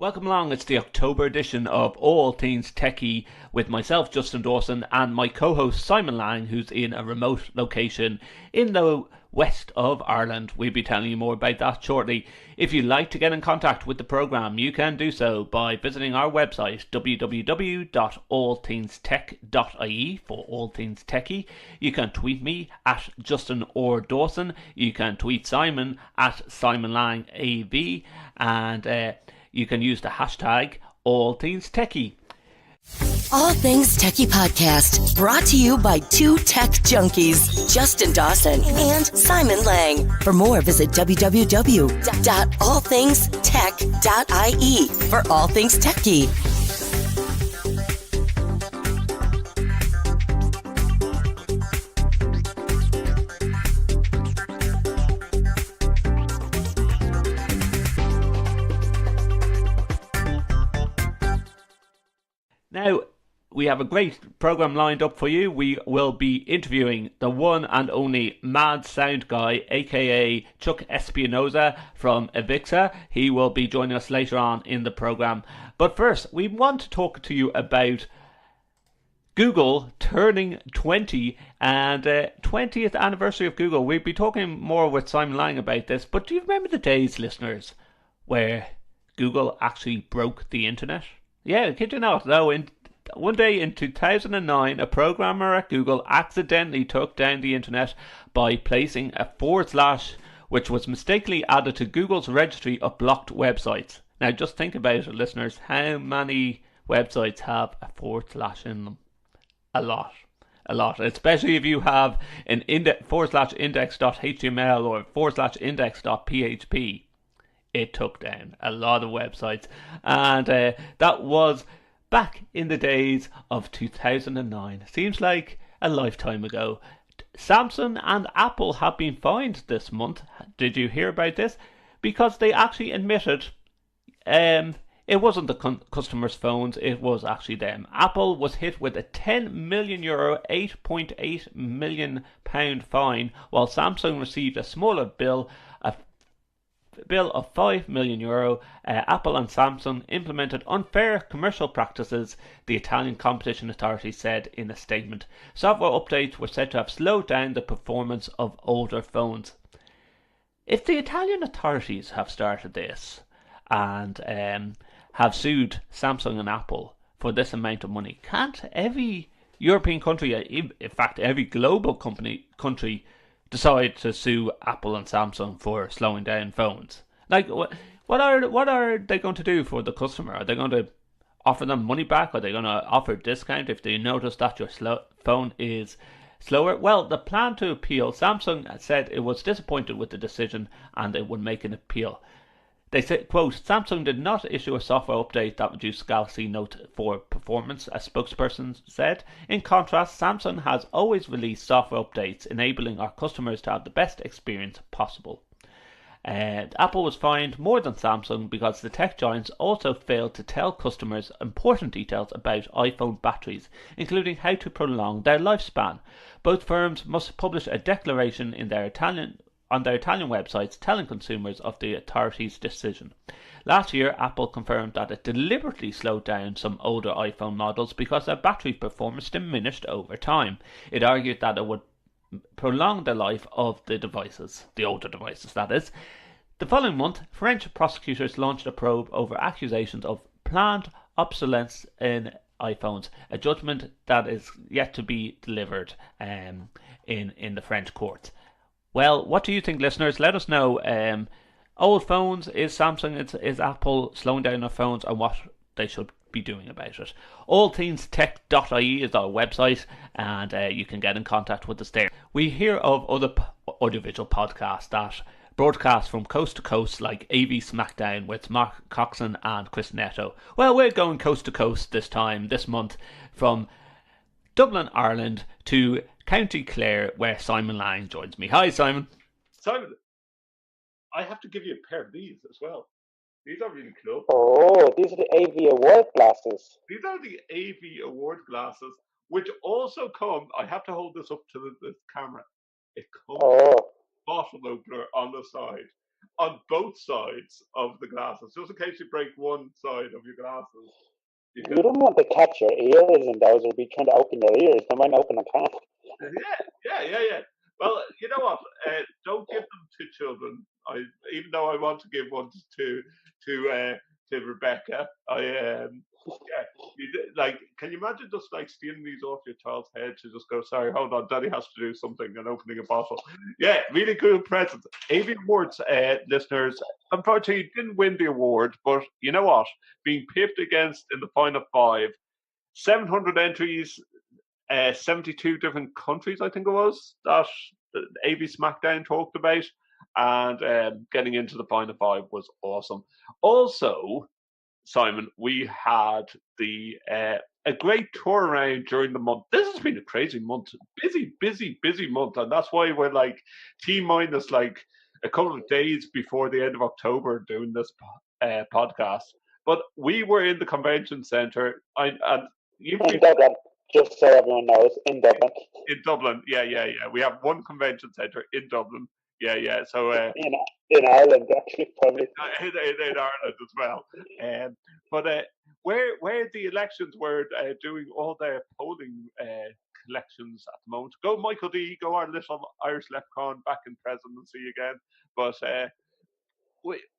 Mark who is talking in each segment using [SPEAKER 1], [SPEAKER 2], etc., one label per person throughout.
[SPEAKER 1] Welcome along, it's the October edition of All Things Techie with myself, Justin Dawson, and my co-host Simon Lang, who's in a remote location in the west of Ireland. We'll be telling you more about that shortly. If you'd like to get in contact with the programme, you can do so by visiting our website www.allthingstech.ie for All Things Techie. You can tweet me at Justin or Dawson. You can tweet Simon at SimonLangAV, and you can use the hashtag AllThingsTechie.
[SPEAKER 2] All Things Techie Podcast, brought to you by two tech junkies, Justin Dawson and Simon Lang. For more, visit www.allthingstech.ie for All Things Techie.
[SPEAKER 1] Now, we have a great program lined up for you. We will be interviewing the one and only mad sound guy, aka Chuck Espinoza from AVIXA. He will be joining us later on in the program. But first, we want to talk to you about Google turning 20 and 20th anniversary of Google. We'll be talking more with Simon Lang about this. But do you remember the days, listeners, where Google actually broke the internet? Yeah, kid you not, though, one day in 2009, a programmer at Google accidentally took down the internet by placing a / which was mistakenly added to Google's registry of blocked websites. Now, just think about it, listeners. How many websites have a / in them? A lot. Especially if you have an /index.html or /index.php. It took down a lot of websites, and that was back in the days of 2009. Seems like a lifetime ago. Samsung and Apple have been fined this month. Did you hear about this? Because they actually admitted it wasn't the customers' phones, it was actually them. Apple was hit with a €10 million, £8.8 million fine, while Samsung received a smaller bill of €5 million. Apple and Samsung implemented unfair commercial practices, the Italian competition authority said in a statement. Software updates were said to have slowed down the performance of older phones. If the Italian authorities have started this and have sued Samsung and Apple for this amount of money, can't every European country, in fact every global country, decide to sue Apple and Samsung for slowing down phones? Like, what are they going to do for the customer? Are they going to offer them money back? Are they going to offer a discount if they notice that your phone is slower? Well, the plan to appeal, Samsung said it was disappointed with the decision and it would make an appeal. They said, quote, Samsung did not issue a software update that reduced Galaxy Note 4 performance, a spokesperson said. In contrast, Samsung has always released software updates, enabling our customers to have the best experience possible. Apple was fined more than Samsung because the tech giants also failed to tell customers important details about iPhone batteries, including how to prolong their lifespan. Both firms must publish a declaration on their Italian websites telling consumers of the authority's decision. Last year, Apple confirmed that it deliberately slowed down some older iPhone models because their battery performance diminished over time. It argued that it would prolong the life of the devices, the older devices that is. The following month, French prosecutors launched a probe over accusations of planned obsolescence in iPhones, a judgment that is yet to be delivered in the French courts. Well, what do you think, listeners? Let us know. Old phones, is Samsung, is Apple slowing down their phones, and what they should be doing about it. Allthingstech.ie is our website, and you can get in contact with us there. We hear of other audiovisual podcasts that broadcast from coast to coast, like AV Smackdown with Mark Coxon and Chris Netto. Well, we're going coast to coast this month, from Dublin, Ireland to County Clare, where Simon Lang joins me. Hi, Simon.
[SPEAKER 3] Simon, I have to give you a pair of these as well. These are really cool.
[SPEAKER 4] Oh, these are the AV Award glasses.
[SPEAKER 3] These are the AV Award glasses, which also come, I have to hold this up to the camera. It comes with a bottle opener on the side. on both sides of the glasses, just in case you break one side of your glasses.
[SPEAKER 4] You don't want to catch your ears in those or be trying to open your ears. They might open a can.
[SPEAKER 3] Yeah. Well, you know what? Don't give them to children. Even though I want to give one to Rebecca, like, can you imagine just like stealing these off your child's head to just go, sorry, hold on, Daddy has to do something, and opening a bottle. Yeah, really cool present. AV Awards listeners, unfortunately, you didn't win the award, but you know what? Being pipped against in the final five, 700 entries, 72 different countries, I think it was, that AV SmackDown talked about, and getting into the final five was awesome. Also, Simon, we had a great tour around during the month. This has been a crazy month, busy month, and that's why we're like T-minus like a couple of days before the end of October doing this podcast. But we were in the convention centre, and you've
[SPEAKER 4] in Dublin, just so everyone knows, in Dublin.
[SPEAKER 3] In Dublin, yeah. We have one convention centre in Dublin. Yeah. So
[SPEAKER 4] in Ireland, actually, probably
[SPEAKER 3] in Ireland as well. But where the elections were doing all their polling collections at the moment. Go Michael D, go our little Irish leprechaun back in presidency again. But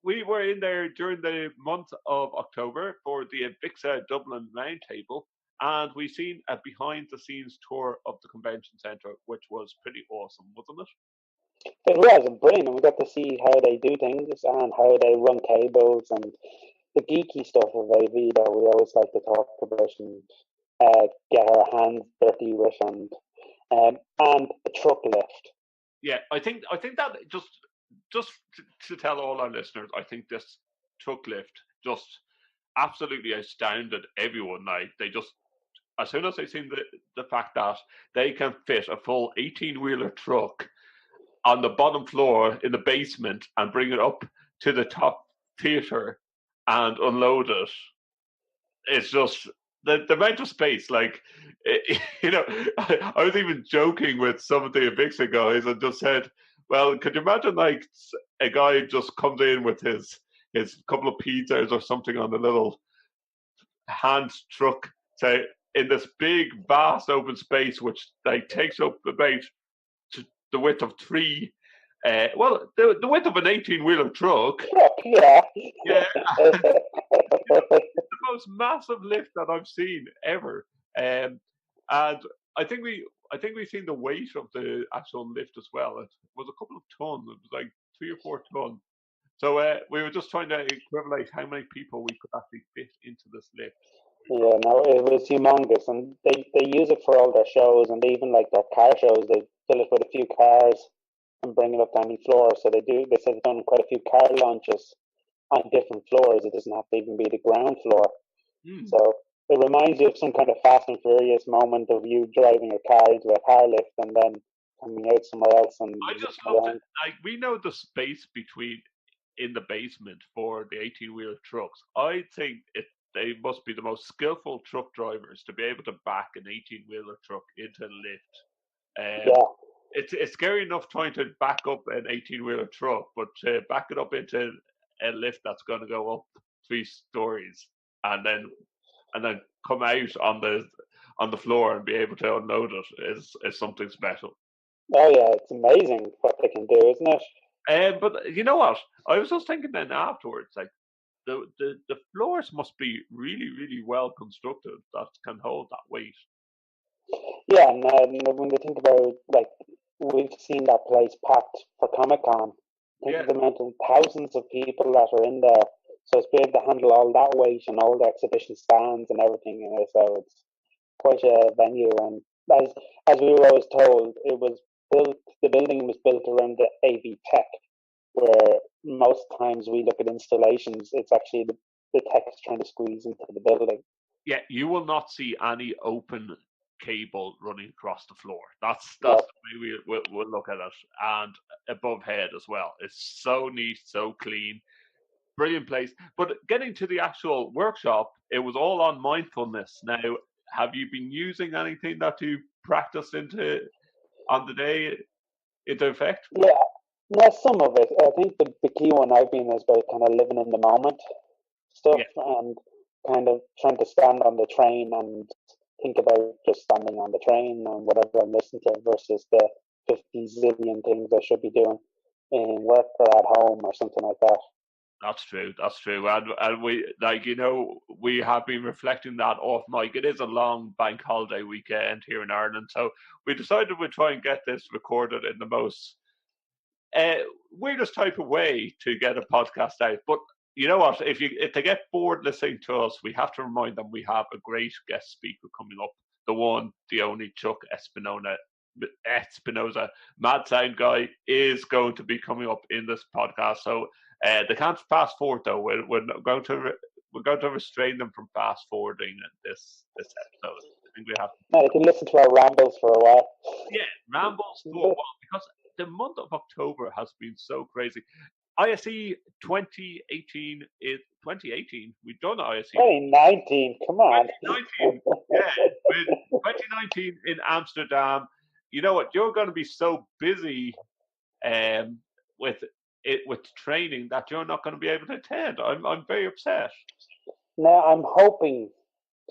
[SPEAKER 3] we were in there during the month of October for the AVIXA Dublin Roundtable, and we seen a behind-the-scenes tour of the convention centre, which was pretty awesome, wasn't it?
[SPEAKER 4] It was brilliant, and we got to see how they do things and how they run cables and the geeky stuff of AV that we always like to talk about and get our hands dirty with, and the truck lift.
[SPEAKER 3] Yeah, I think that just to tell all our listeners, I think this truck lift just absolutely astounded everyone. Like, they just, as soon as they seen the fact that they can fit a full 18-wheeler truck on the bottom floor in the basement and bring it up to the top theatre and unload it, it's just the amount of space. Like, I was even joking with some of the AVIXA guys and just said, well, could you imagine like a guy just comes in with his couple of pizzas or something on the little hand truck, say, in this big vast open space which like takes up about the width of three, the width of an 18-wheeler truck.
[SPEAKER 4] Yeah.
[SPEAKER 3] The most massive lift that I've seen ever, and I think we've seen the weight of the actual lift as well. It was a couple of tons. It was like 3 or 4 tons. So we were just trying to equivalent how many people we could actually fit into this lift.
[SPEAKER 4] Yeah, no, it was humongous, and they use it for all their shows, and they even like their car shows. They fill it with a few cars and bring it up to any floor. So they said they've done quite a few car launches on different floors. It doesn't have to even be the ground floor. So it reminds you of some kind of Fast and Furious moment of you driving a car into a car lift and then coming out somewhere else. And
[SPEAKER 3] I just love it. Like, we know the space in the basement for the 18-wheeler trucks. I think they must be the most skillful truck drivers to be able to back an 18-wheeler truck into a lift. It's scary enough trying to back up an 18-wheeler truck, but to back it up into a lift that's going to go up 3 stories and then come out on the floor and be able to unload it is something special.
[SPEAKER 4] Oh yeah, it's amazing what they can do, isn't it?
[SPEAKER 3] But you know what? I was just thinking then afterwards, like the floors must be really, really well constructed that can hold that weight.
[SPEAKER 4] Yeah, and when they think about, like, we've seen that place packed for Comic-Con. Think of the amount of thousands of people that are in there. So it's be able to handle all that weight and all the exhibition stands and everything. So it's quite a venue. And as we were always told, the building was built around the AV Tech, where most times we look at installations, it's actually the tech is trying to squeeze into the building.
[SPEAKER 3] Yeah, you will not see any open cable running across the floor. That's the way we'll look at it. And above head as well. It's so neat, so clean. Brilliant place. But getting to the actual workshop, it was all on mindfulness. Now, have you been using anything that you practiced on the day into effect?
[SPEAKER 4] No, some of it. I think the key one I've been is about kind of living in the moment stuff
[SPEAKER 1] Yeah.
[SPEAKER 4] and kind of trying to stand on the train and think about just standing on the train and whatever I'm listening to versus the 50 zillion things I should be doing in work or at home or something like that.
[SPEAKER 1] That's true. That's true. And we, like, we have been reflecting that off mic. It is a long bank holiday weekend here in Ireland, so we decided we'd try and get this recorded in the most weirdest type of way to get a podcast out. But you know what? If they get bored listening to us, we have to remind them we have a great guest speaker coming up. The one, the only Chuck Espinoza, mad sound guy, is going to be coming up in this podcast. So they can't fast forward though. We're going to restrain them from fast forwarding this episode. I think we have.
[SPEAKER 4] Yeah, you can listen to our rambles for a while.
[SPEAKER 1] Yeah, rambles for a while because the month of October has been so crazy. ISE 2018 is 2018. We've done ISE
[SPEAKER 4] 2019. Come on.
[SPEAKER 1] 2019. Yeah, with 2019 in Amsterdam. You know what? You're going to be so busy with training that you're not going to be able to attend. I'm very upset.
[SPEAKER 4] Now I'm hoping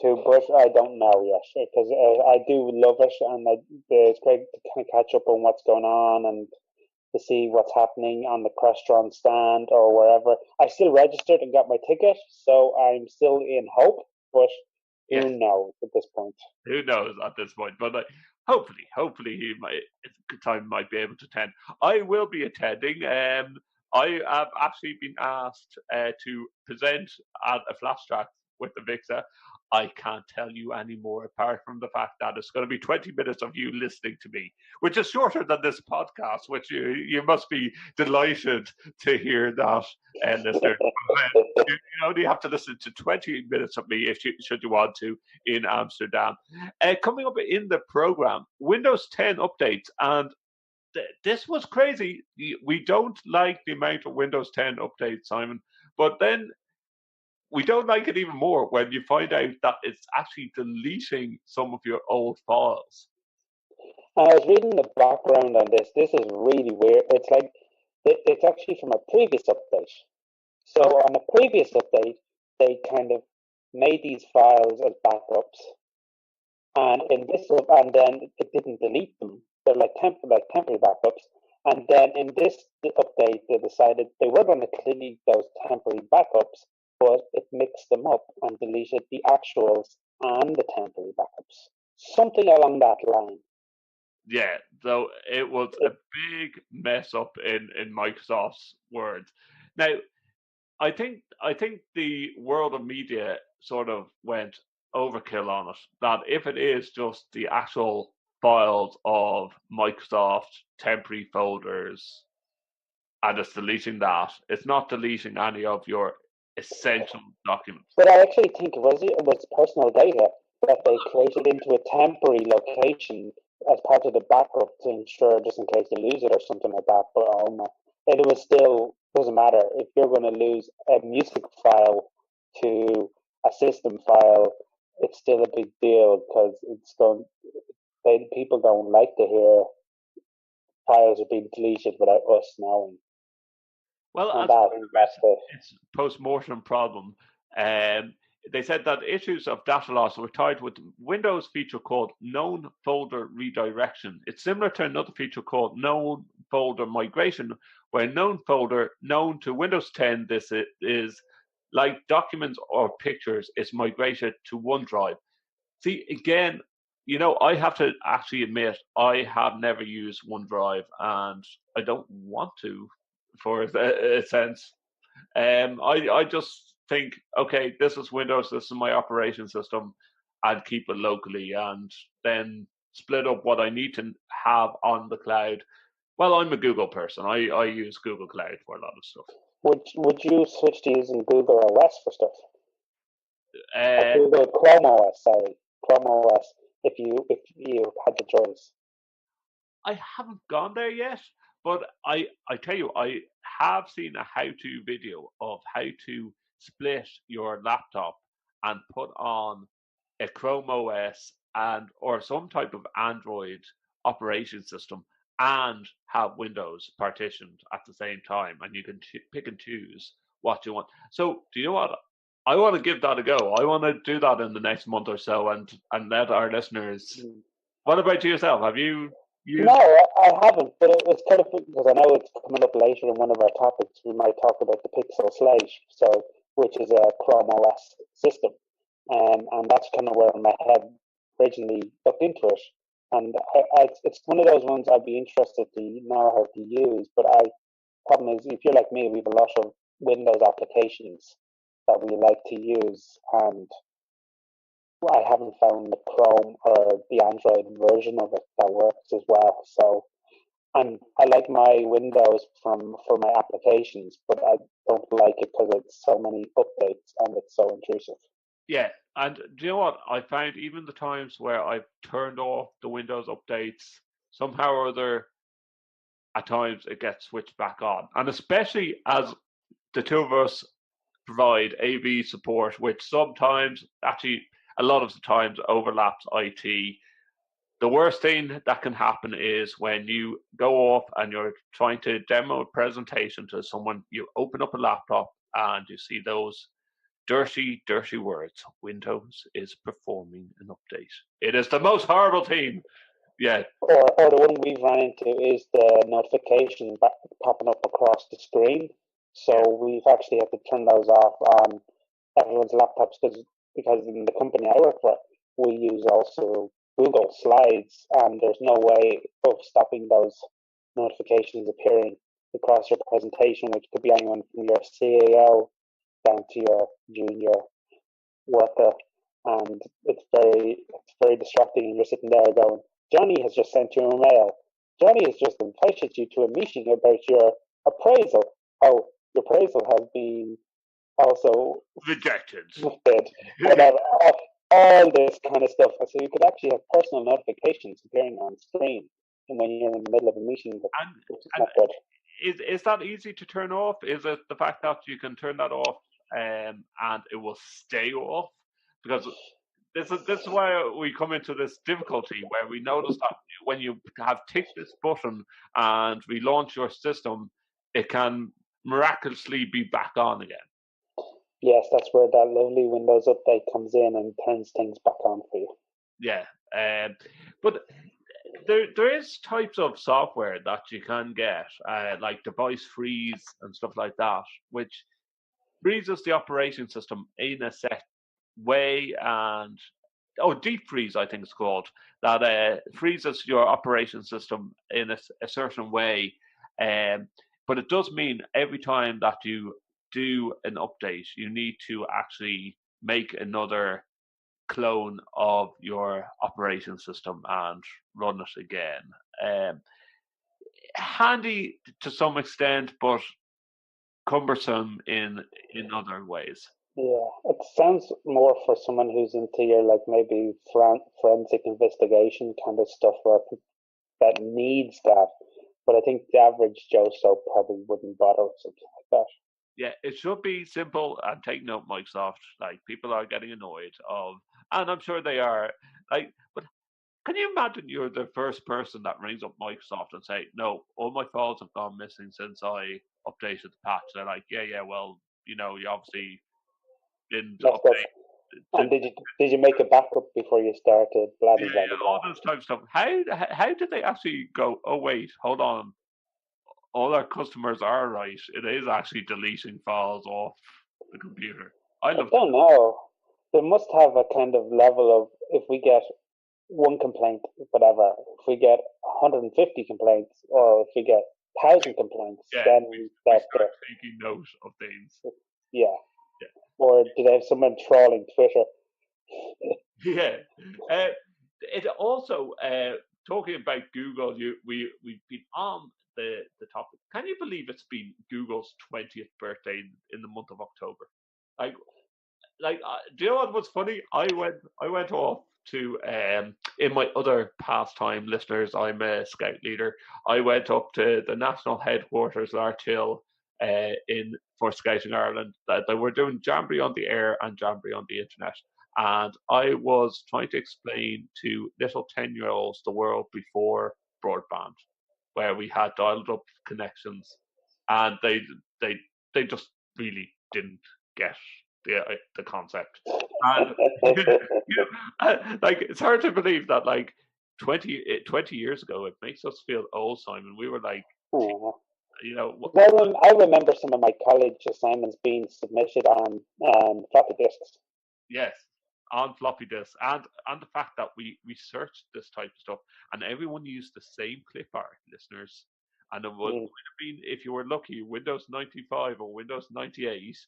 [SPEAKER 4] to, but I don't know yet because I do love it, and it's great to kind of catch up on what's going on and to see what's happening on the Crestron stand or wherever. I still registered and got my ticket, so I'm still in hope, but who knows at this point?
[SPEAKER 1] Who knows at this point? But hopefully, time might be able to attend. I will be attending. I have actually been asked to present at a flash track with the AVIXA. I can't tell you any more apart from the fact that it's going to be 20 minutes of you listening to me, which is shorter than this podcast, which you must be delighted to hear that, listener. You only have to listen to 20 minutes of me should you want to in Amsterdam. Coming up in the program, Windows 10 updates, and this was crazy. We don't like the amount of Windows 10 updates, Simon, but then we don't like it even more when you find out that it's actually deleting some of your old files.
[SPEAKER 4] I was reading the background on this. This is really weird. It's like it's actually from a previous update. So on a previous update, they kind of made these files as backups, and and then it didn't delete them. They're like temporary backups. And then in this update, they decided they were going to delete those temporary backups, but it mixed them up and deleted the actuals and the temporary backups. Something along that line.
[SPEAKER 1] Yeah, so it was a big mess up in Microsoft's words. Now, I think the world of media sort of went overkill on it. That if it is just the actual files of Microsoft temporary folders and it's deleting that, it's not deleting any of your essential documents.
[SPEAKER 4] But I actually think it was personal data that they created into a temporary location as part of the backup to ensure just in case you lose it or something like that. But it was still doesn't matter if you're going to lose a music file to a system file. It's still a big deal because people don't like to hear files are being deleted without us knowing.
[SPEAKER 1] Well, it's post-mortem problem. They said that issues of data loss were tied with Windows feature called known folder redirection. It's similar to another feature called known folder migration, where known folder known to Windows 10, this is like documents or pictures, is migrated to OneDrive. See, again, I have to actually admit I have never used OneDrive, and I don't want to, for a sense. I just think, okay, this is Windows, this is my operation system, and keep it locally, and then split up what I need to have on the cloud. Well, I'm a Google person. I use Google Cloud for a lot of stuff.
[SPEAKER 4] Would you switch to using Google OS for stuff? Google Chrome OS, sorry, Chrome OS. If you had the choice,
[SPEAKER 1] I haven't gone there yet, but I tell you, I have seen a how-to video of how to split your laptop and put on a Chrome OS or some type of Android operation system,
[SPEAKER 3] and have windows partitioned at the same time, and you can pick and choose what you want. So, do you know what? I want to give that a go. I want to do that in the next month or so, and let our listeners. What about yourself? Have you
[SPEAKER 4] No,
[SPEAKER 3] used?
[SPEAKER 4] I haven't, but it was kind of because I know it's coming up later in one of our topics. We might talk about the Pixel Slate, which is a Chrome OS system, and that's kind of where my head originally looked into it. And it's one of those ones I'd be interested to know how to use. But problem is, if you're like me, we have a lot of Windows applications that we like to use, and I haven't found the Chrome or the Android version of it that works as well. So, and I like my Windows for my applications, but I don't like it because it's so many updates and it's so intrusive.
[SPEAKER 3] Yeah, and do you know what? I found even the times where I've turned off the Windows updates, somehow or other, at times it gets switched back on. And especially as the two of us provide AV support, which sometimes, actually, a lot of the times overlaps IT. The worst thing that can happen is when you go off and you're trying to demo a presentation to someone, you open up a laptop and you see those dirty, dirty words. Windows is performing an update. It is the most horrible thing. Yeah.
[SPEAKER 4] Or the one we've run into is the notification popping up across the screen. So we've actually had to turn those off on everyone's laptops because in the company I work for, we use also Google Slides, and there's no way of stopping those notifications appearing across your presentation, which could be anyone from your CEO down to your junior worker, and it's very distracting. And you're sitting there going, Johnny has just sent you a mail. Johnny has just invited you to a meeting about your appraisal. Oh, your appraisal has been also
[SPEAKER 3] Rejected.
[SPEAKER 4] Whatever. All this kind of stuff. So you could actually have personal notifications appearing on screen when you're in the middle of a meeting, which is not good.
[SPEAKER 3] Is that easy to turn off? Is it the fact that you can turn that off and it will stay off? Because this is why we come into this difficulty where we notice that when you have ticked this button and relaunch your system, it can miraculously be back on again.
[SPEAKER 4] Yes, that's where that lovely Windows update comes in and turns things back on for you.
[SPEAKER 3] Yeah, but there is types of software that you can get, like device freeze and stuff like that, which freezes the operating system in a set way, and deep freeze I think it's called, that freezes your operation system in a certain way, but it does mean every time that you do an update you need to actually make another clone of your operation system and run it again. Handy to some extent, but cumbersome in other ways.
[SPEAKER 4] Yeah, it sounds more for someone who's into your like maybe forensic investigation kind of stuff work that needs that. But I think the average Joe So probably wouldn't bother with something like that.
[SPEAKER 3] Yeah, it should be simple, and take note, Microsoft. Like, people are getting annoyed of, and I'm sure they are. Like, but can you imagine you're the first person that rings up Microsoft and say, "No, all my files have gone missing since I updated the patch." They're like, "Yeah, well, you obviously didn't
[SPEAKER 4] That's good.
[SPEAKER 3] update."
[SPEAKER 4] And did you make a backup before you started? Blah blah blah
[SPEAKER 3] Yeah,
[SPEAKER 4] blah.
[SPEAKER 3] all those type of stuff. How did they actually go? Oh wait, hold on. All our customers are right. It is actually deleting files off the computer. I
[SPEAKER 4] don't know. They must have a kind of level of if we get one complaint, whatever. If we get 150 complaints, or if we get 1,000 complaints, then
[SPEAKER 3] we
[SPEAKER 4] that's
[SPEAKER 3] start taking note of things.
[SPEAKER 4] Yeah. Or do they have someone trawling Twitter?
[SPEAKER 3] Yeah. It also talking about Google. We've been on the topic. Can you believe it's been Google's 20th birthday in the month of October? Do you know what was funny? I went off to in my other pastime, listeners. I'm a scout leader. I went up to the national headquarters, Larchill, in for Scouting Ireland. That they were doing Jamboree on the air and Jamboree on the internet, and I was trying to explain to little 10-year-olds the world before broadband. where we had dialed-up connections, and they just really didn't get the concept. And like, it's hard to believe that, like, 20 years ago, it makes us feel old, Simon. We were like, you know,
[SPEAKER 4] I remember some of my college assignments being submitted on floppy disks.
[SPEAKER 3] yes, on floppy disks, and the fact that we searched this type of stuff, and everyone used the same clip art, listeners, and it would have been, if you were lucky, Windows 95 or Windows 98,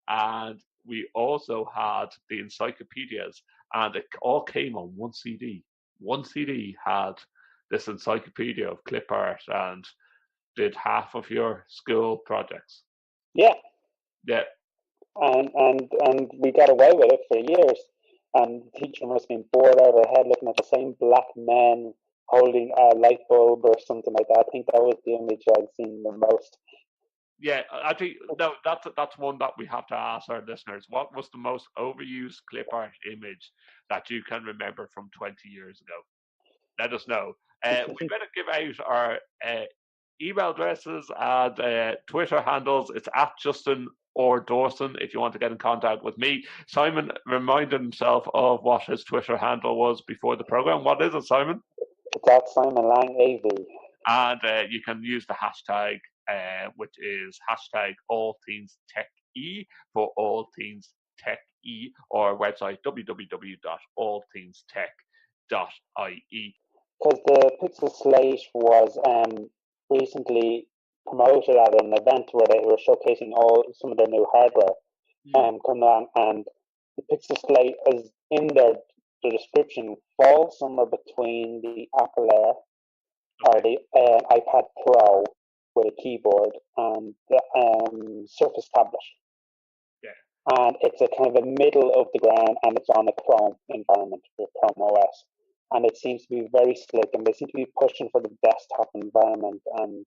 [SPEAKER 3] and we also had the encyclopedias, and it all came on one CD. One CD had this encyclopedia of clip art and did half of your school projects.
[SPEAKER 4] Yeah.
[SPEAKER 3] Yeah.
[SPEAKER 4] And we got away with it for years. And the teacher must have been bored out of her head looking at the same black men holding a light bulb or something like that. I think that was the image I'd seen the most.
[SPEAKER 3] Yeah, I think no, that's one that we have to ask our listeners. What was the most overused clip art image that you can remember from 20 years ago? Let us know. We better give out our email addresses and Twitter handles. It's at Justin or Dawson if you want to get in contact with me. Simon reminded himself of what his Twitter handle was before the program. What is it, Simon?
[SPEAKER 4] It's at Simon Lang AV.
[SPEAKER 3] And you can use the hashtag, which is hashtag All Things Tech E for All Things Tech E, or our website www.allthingstech.ie.
[SPEAKER 4] Because the Pixel Slate was recently promoted at an event where they were showcasing some of their new hardware coming on, and the Pixel Slate is in the description falls somewhere between the Apple Air or the iPad Pro with a keyboard and the Surface tablet. Yeah. And it's a kind of a middle of the ground, and it's on a Chrome environment with Chrome OS. And it seems to be very slick, and they seem to be pushing for the desktop environment and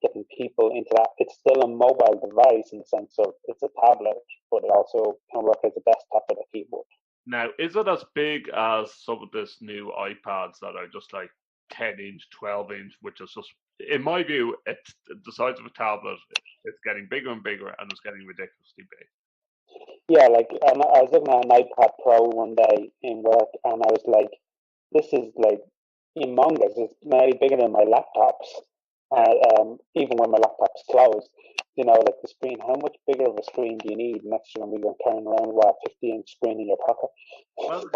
[SPEAKER 4] getting people into that. It's still a mobile device in the sense of it's a tablet, but it also can work as a desktop with a keyboard.
[SPEAKER 3] Now, is it as big as some of this new iPads that are just like 10-inch, 12-inch, which is just, in my view, it's the size of a tablet. It's getting bigger and bigger, and it's getting ridiculously big.
[SPEAKER 4] Yeah, like, and I was looking at an iPad Pro one day in work, and I was like, this is like humongous. It's maybe bigger than my laptops. Even when my laptop's closed, you know, like the screen. How much bigger of a screen do you need next year when you're carrying around a 50-inch screen in your pocket?
[SPEAKER 3] Well,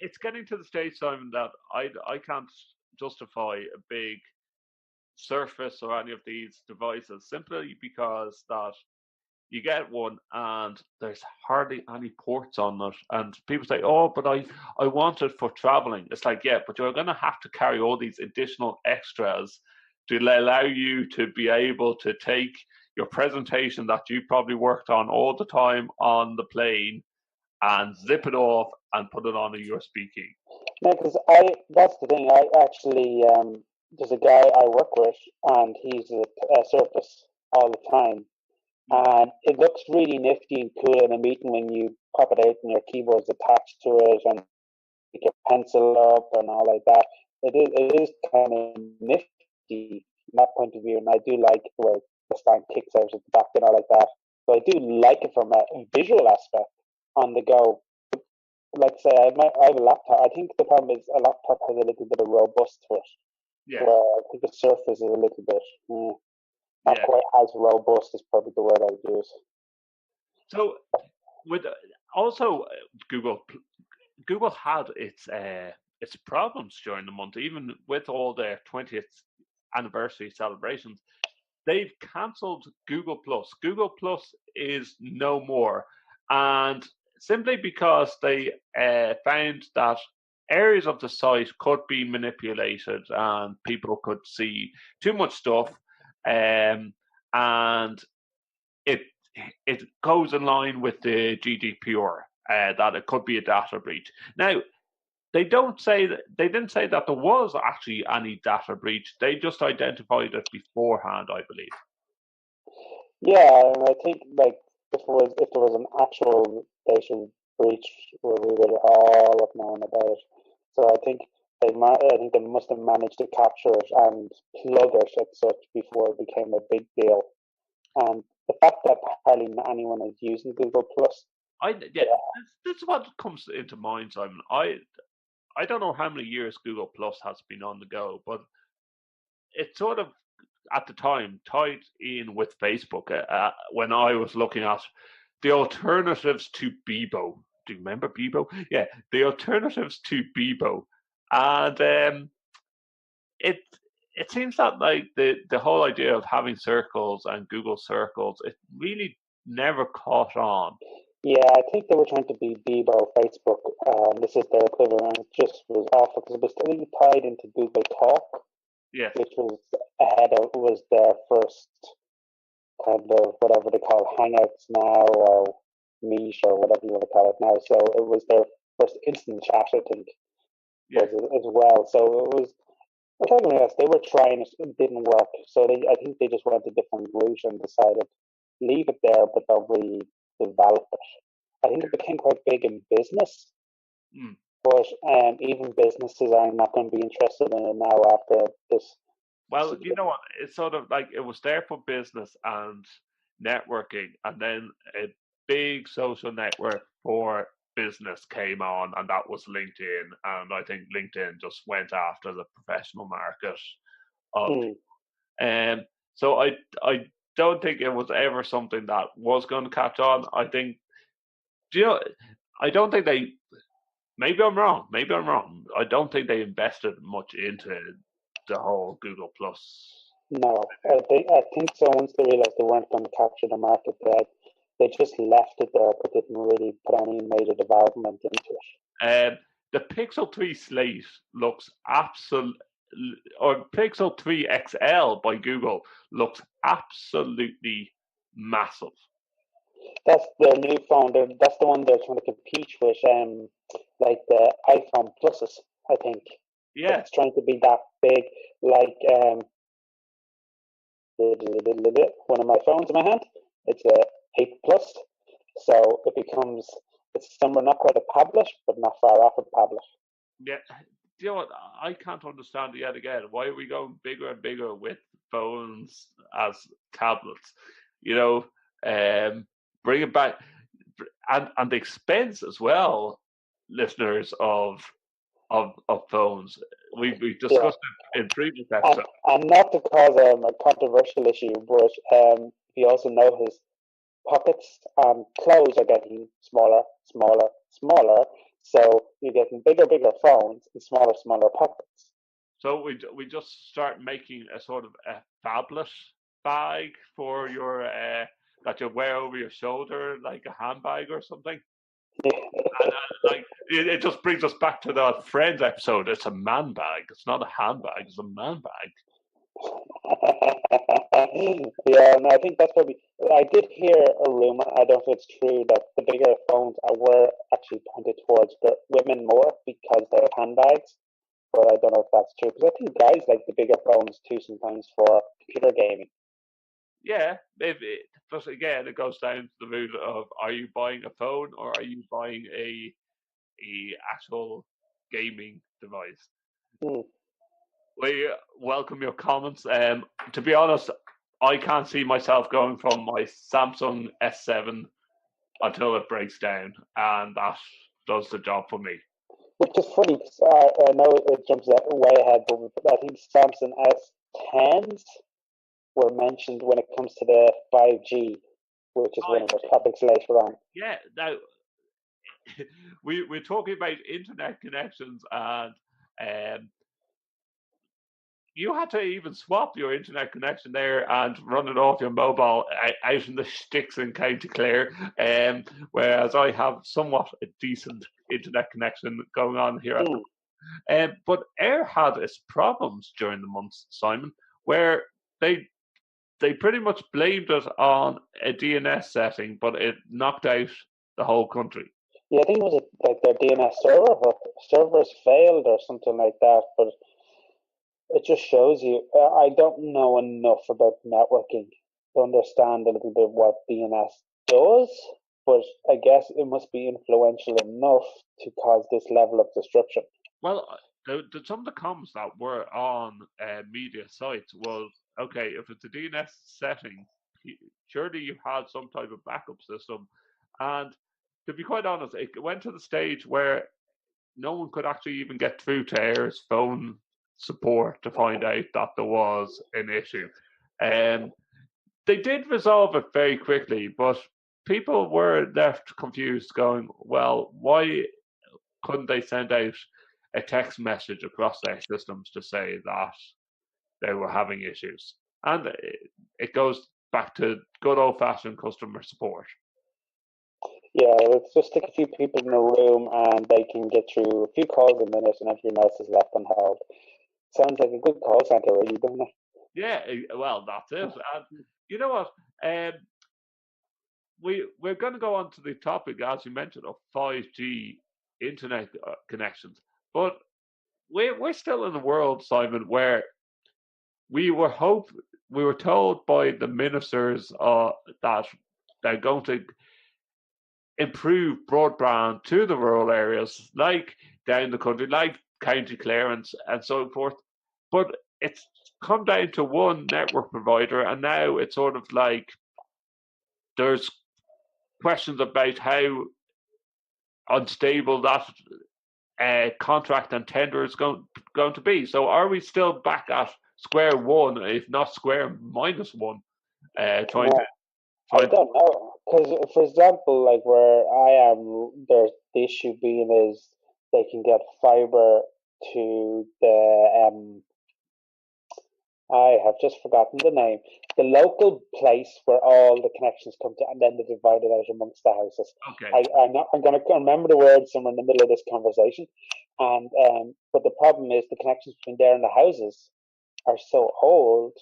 [SPEAKER 3] it's getting to the stage, Simon, that I can't justify a big Surface or any of these devices simply because that you get one and there's hardly any ports on it, and people say, oh, but I want it for traveling. It's like, yeah, but you're going to have to carry all these additional extras to allow you to be able to take your presentation that you probably worked on all the time on the plane and zip it off and put it on a USB key.
[SPEAKER 4] No, because that's the thing. I actually, there's a guy I work with, and he's a Surface all the time. And it looks really nifty and cool in a meeting when you pop it out and your keyboard's attached to it and you get pencil up and all like that. It is kind of nifty from that point of view, and I do like where the stand kicks out at the back and all like that. So I do like it from a visual aspect on the go. Like say, I have a laptop. I think the problem is a laptop has a little bit of robust to it. Yeah. Where I think the Surface is a little bit not quite as robust is probably the word I would use.
[SPEAKER 3] So, with also Google had its problems during the month, even with all their 20th anniversary celebrations. They've cancelled Google Plus. Google Plus is no more, and simply because they found that areas of the site could be manipulated and people could see too much stuff. And it goes in line with the GDPR that it could be a data breach. Now, they didn't say that there was actually any data breach. They just identified it beforehand, I believe.
[SPEAKER 4] Yeah, and I think like if there was an actual data breach, we would all have known about it. So I think I think they must have managed to capture it and plug it as such before it became a big deal. And the fact that hardly anyone is using Google Plus.
[SPEAKER 3] This is what comes into mind, Simon. I don't know how many years Google Plus has been on the go, but it sort of at the time tied in with Facebook when I was looking at the alternatives to Bebo. Do you remember Bebo? Yeah, the alternatives to Bebo, and it seems that like the whole idea of having circles and Google Circles, it really never caught on.
[SPEAKER 4] Yeah, I think they were trying to be Bebo Facebook. This is their equivalent. It just was awful because it was still tied into Google Talk,
[SPEAKER 3] Yes.
[SPEAKER 4] which was their first kind of whatever they call Hangouts now, or Meet, or whatever you want to call it now. So it was their first instant chat, I think, as well. So it was. They were trying it didn't work. So I think they just went a different route and decided leave it there, but don't really develop it. I think it became quite big in business, but even businesses are not going to be interested in it now after this.
[SPEAKER 3] Well, you know what? It's sort of like it was there for business and networking, and then a big social network for business came on, and that was LinkedIn. And I think LinkedIn just went after the professional market of. So I don't think it was ever something that was going to catch on. I think, I don't think they. Maybe I'm wrong. I don't think they invested much into the whole Google Plus.
[SPEAKER 4] No, I think so. Once they realized they weren't going to capture the market, they just left it there, but didn't really put any major development into it.
[SPEAKER 3] The Pixel 3 Slate looks or Pixel 3 XL by Google looks absolutely massive.
[SPEAKER 4] That's their new phone. That's the one they're trying to compete with, like the iPhone Pluses, I think.
[SPEAKER 3] Yeah,
[SPEAKER 4] it's trying to be that big, like one of my phones in my hand. It's a 8 Plus, so it's somewhere not quite a tablet, but not far off a tablet.
[SPEAKER 3] Yeah, do you know what? I can't understand it yet again. Why are we going bigger and bigger with phones as tablets? Bring it back, and the expense as well, listeners of phones. We discussed it in previous episodes.
[SPEAKER 4] And not to cause a controversial issue, but you also know his pockets and clothes are getting smaller. So you're getting bigger phones and smaller pockets.
[SPEAKER 3] So we just start making a sort of a phablet bag for your that you wear over your shoulder, like a handbag or something. And it just brings us back to the Friends episode. It's a man bag. It's not a handbag. It's a man bag.
[SPEAKER 4] Yeah, and I think that's probably. I did hear a rumor. I don't know if it's true that the bigger phones were actually pointed towards women more because they have handbags. But I don't know if that's true because I think guys like the bigger phones too sometimes for computer gaming.
[SPEAKER 3] Yeah, maybe. But again, it goes down to the root of: are you buying a phone or are you buying a actual gaming device? We welcome your comments. To be honest, I can't see myself going from my Samsung S7 until it breaks down, and that does the job for me.
[SPEAKER 4] Which is funny because I know it jumps way ahead, but I think Samsung S10s were mentioned when it comes to the 5G, which is one of the topics later on.
[SPEAKER 3] Yeah, now we're talking about internet connections, and you had to even swap your internet connection there and run it off your mobile out in the sticks in County Clare. Whereas I have somewhat a decent internet connection going on here. But Air had its problems during the months, Simon, where they pretty much blamed it on a DNS setting, but it knocked out the whole country.
[SPEAKER 4] Yeah, I think it was like their DNS servers failed or something like that, but it just shows you. I don't know enough about networking to understand a little bit what DNS does, but I guess it must be influential enough to cause this level of disruption.
[SPEAKER 3] Well, some of the comments that were on media sites was, okay, if it's a DNS setting, surely you had some type of backup system. And to be quite honest, it went to the stage where no one could actually even get through to Air's phone support to find out that there was an issue. They did resolve it very quickly, but people were left confused, going, well, why couldn't they send out a text message across their systems to say that they were having issues? And it goes back to good old-fashioned customer support.
[SPEAKER 4] Yeah, let's just stick a few people in a room and they can get through a few calls a minute and everything else is left on hold. Sounds like a good call center, really, doesn't it?
[SPEAKER 3] Yeah, well, that's it. And you know what? We're going to go on to the topic, as you mentioned, of 5G internet connections. But we're still in a world, Simon, where we were told by the ministers that they're going to improve broadband to the rural areas, like down the country, like County Clare and so forth. But it's come down to one network provider, and now it's sort of like there's questions about how unstable that contract and tender is going to be. So are we still back at square one, if not square minus one, trying to?
[SPEAKER 4] I don't know, because for example, like where I am, there's the issue being is they can get fiber to the I have just forgotten the name. The local place where all the connections come to, and then they're divided out amongst the houses.
[SPEAKER 3] Okay.
[SPEAKER 4] I'm going to remember the word somewhere in the middle of this conversation. And but the problem is the connections between there and the houses are so old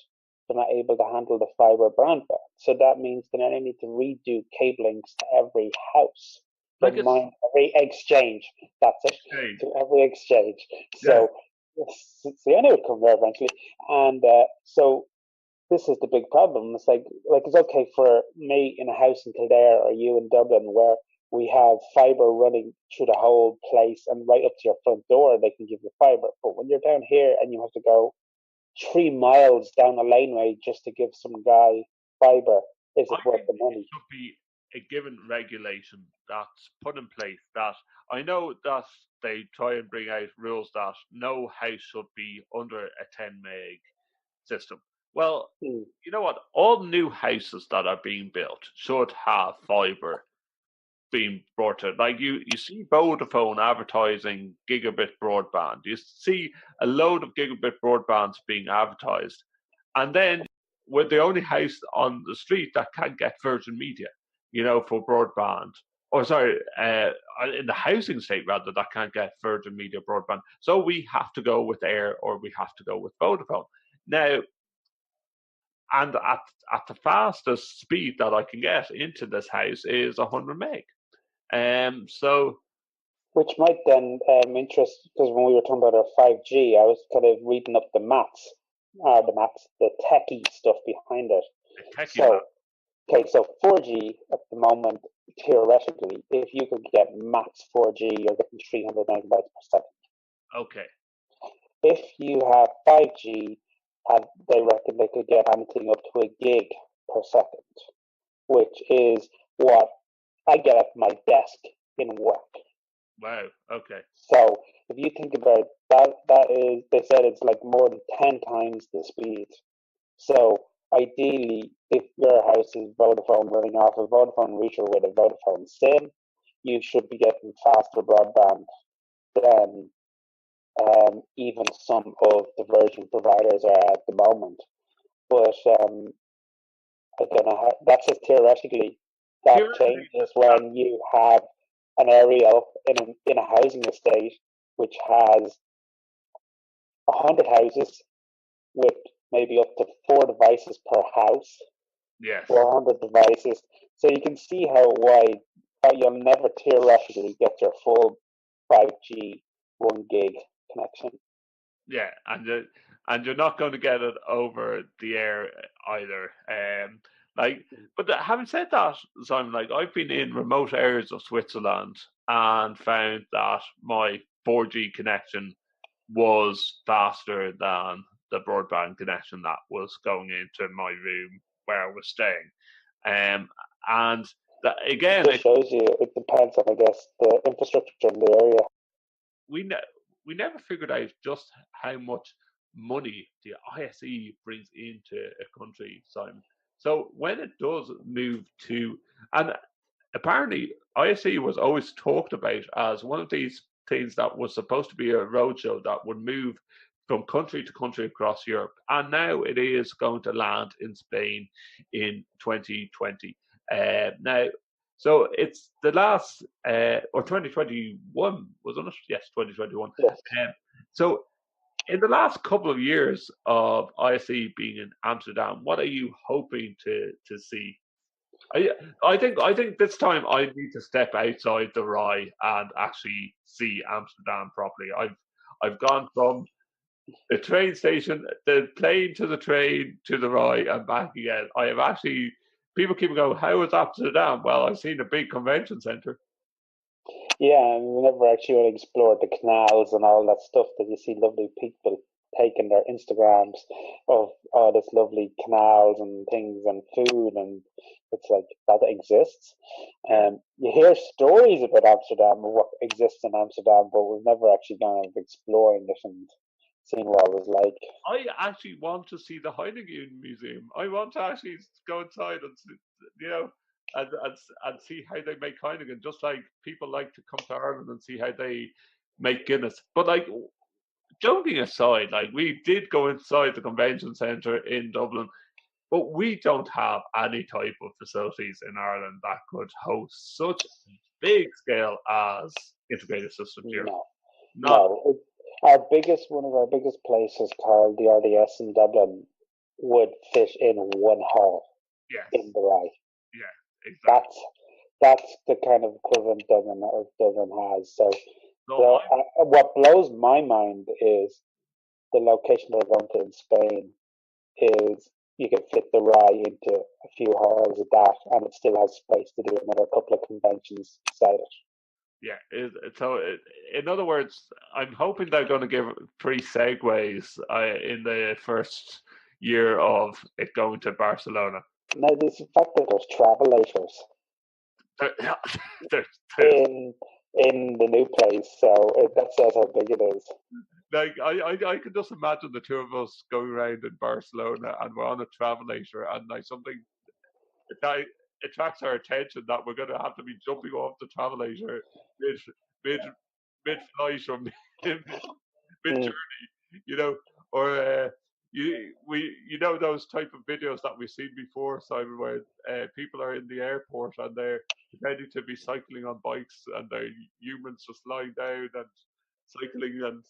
[SPEAKER 4] they're not able to handle the fiber broadband. So that means they now need to redo cablings to every house.
[SPEAKER 3] Like
[SPEAKER 4] every exchange. That's it.
[SPEAKER 3] Exchange.
[SPEAKER 4] To every exchange.
[SPEAKER 3] Yeah.
[SPEAKER 4] So I knew it'd come there eventually. And so this is the big problem. It's like it's okay for me in a house in Kildare or you in Dublin where we have fiber running through the whole place and right up to your front door, they can give you fiber. But when you're down here and you have to go 3 miles down a laneway just to give some guy fiber, is it worth the money?
[SPEAKER 3] It should be a given regulation that's put in place. That I know that they try and bring out rules that no house should be under a 10 meg system. Well, you know what? All new houses that are being built should have fiber being brought to. Like you see Vodafone advertising gigabit broadband. You see a load of gigabit broadbands being advertised, and then we're the only house on the street that can get Virgin Media, for broadband. Or sorry, in the housing state rather, that can't get Virgin Media broadband. So we have to go with Air or we have to go with Vodafone. Now, and at the fastest speed that I can get into this house is 100 meg. So
[SPEAKER 4] which might then interest, because when we were talking about our 5G, I was kind of reading up the techie stuff behind it. So 4G at the moment, theoretically, if you could get max 4G, you're getting 300 megabytes per second.
[SPEAKER 3] Okay.
[SPEAKER 4] If you have 5G, they reckon they could get anything up to a gig per second, which is what I get at my desk in work.
[SPEAKER 3] Wow. Okay.
[SPEAKER 4] So if you think about that is, they said it's like more than 10 times the speed. So ideally, if your house is Vodafone running off a Vodafone router with a Vodafone SIM, you should be getting faster broadband than even some of the Virgin providers are at the moment. But I don't know how, that's just theoretically. That changes when you have an area in a housing estate which has 100 houses with maybe up to 4 devices per house.
[SPEAKER 3] Yes.
[SPEAKER 4] 400 devices. So you can see how wide, but you'll never theoretically get your full 5G 1 gig connection.
[SPEAKER 3] Yeah, and you're not going to get it over the air either. Like, but having said that, Simon, like I've been in remote areas of Switzerland and found that my 4G connection was faster than the broadband connection that was going into my room where I was staying. And that, again,
[SPEAKER 4] It just shows you it depends on, I guess, the infrastructure in the area.
[SPEAKER 3] we ne- we never figured out just how much money the ISE brings into a country, Simon. So when it does move to, and apparently ISE was always talked about as one of these things that was supposed to be a roadshow that would move from country to country across Europe, and now it is going to land in Spain in 2020. Now, so it's the last, or 2021, wasn't it? Yes, 2021.
[SPEAKER 4] Yes.
[SPEAKER 3] So in the last couple of years of ISE being in Amsterdam, what are you hoping to see? I think this time I need to step outside the Rye and actually see Amsterdam properly. I've gone from the train station, the plane to the train to the Rye and back again. I have actually, people keep going, how is Amsterdam? Well, I've seen a big convention centre.
[SPEAKER 4] Yeah, and we never actually really explored the canals and all that stuff that you see lovely people taking their Instagrams of all this lovely canals and things and food, and it's like that exists. You hear stories about Amsterdam and what exists in Amsterdam, but we've never actually gone and exploring it and seen what it was like.
[SPEAKER 3] I actually want to see the Heineken Museum. I want to actually go inside and, you know, and see how they make Heineken, just like people like to come to Ireland and see how they make Guinness. But like, joking aside, like we did go inside the convention centre in Dublin, but we don't have any type of facilities in Ireland that could host such a big scale as integrated systems here.
[SPEAKER 4] No,
[SPEAKER 3] Not
[SPEAKER 4] no. One of our biggest places called the RDS in Dublin would fit in one hall
[SPEAKER 3] yes,
[SPEAKER 4] in the Rye.
[SPEAKER 3] yeah, exactly.
[SPEAKER 4] That's the kind of equivalent Dublin has. So,
[SPEAKER 3] So
[SPEAKER 4] what blows my mind is the location they're going to in Spain is you can fit the Rye into a few halls of that, and it still has space to do another couple of conventions beside it.
[SPEAKER 3] yeah, in other words, I'm hoping they're going to give free segways in the first year of it going to Barcelona.
[SPEAKER 4] Now, there's the fact that there's travelators
[SPEAKER 3] There's,
[SPEAKER 4] in the new place, so that says how big it is.
[SPEAKER 3] like I can just imagine the two of us going around in Barcelona and we're on a travelator and like something that attracts our attention that we're going to have to be jumping off the travelator mid mid mid flight or mid
[SPEAKER 4] Mm.
[SPEAKER 3] journey, you know, or you know those type of videos that we've seen before, Simon, where people are in the airport and they're pretending to be cycling on bikes and they're humans just lying down and cycling and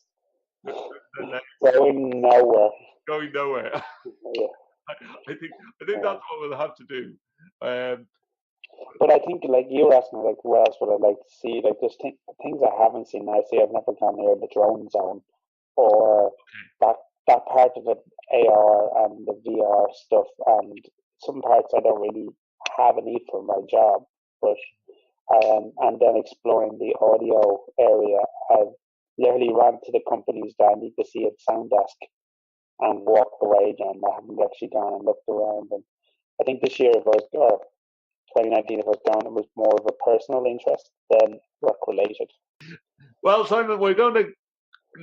[SPEAKER 3] their legs
[SPEAKER 4] Going nowhere.
[SPEAKER 3] going nowhere.
[SPEAKER 4] Yeah.
[SPEAKER 3] I think that's what we'll have to do. Um,
[SPEAKER 4] But I think, like you were asking, like what else would I like to see? Like there's things I haven't seen. I see I've never gone near the drone zone or that part of it, AR and the VR stuff, and some parts I don't really have a need for my job. But and then exploring the audio area, I've literally ran to the companies that I need to see at Sound Desk and walked away again. I haven't actually gone and looked around. And I think this year, if I was, or 2019, if I was gone, it was more of a personal interest than work related.
[SPEAKER 3] well, Simon, we're going to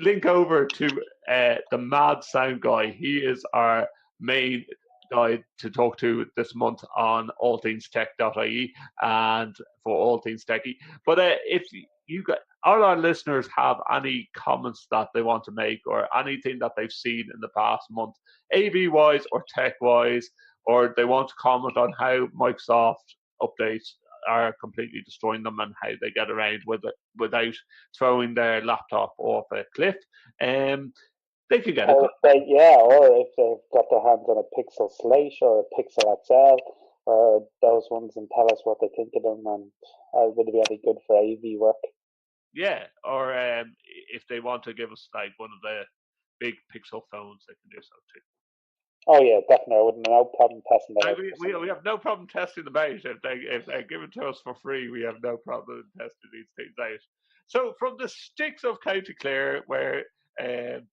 [SPEAKER 3] link over to the Mad Sound guy. He is our main guy to talk to this month on allthingstech.ie and for All Things Techie. But if you got all our listeners have any comments that they want to make or anything that they've seen in the past month, AV wise or tech wise, or they want to comment on how Microsoft updates are completely destroying them and how they get around with it without throwing their laptop off a cliff, they can get it.
[SPEAKER 4] Or if they've got their hands on a Pixel Slate or a Pixel XL or those ones, and tell us what they think of them and would they be any good for AV work.
[SPEAKER 3] Yeah, or if they want to give us like one of the big Pixel phones, they can do so too.
[SPEAKER 4] Oh yeah, definitely. I wouldn't have no problem testing that
[SPEAKER 3] Like,
[SPEAKER 4] out for
[SPEAKER 3] we
[SPEAKER 4] someone.
[SPEAKER 3] have no problem testing them out. If they give it to us for free, we have no problem testing these things out. So from the sticks of County Clare, where um,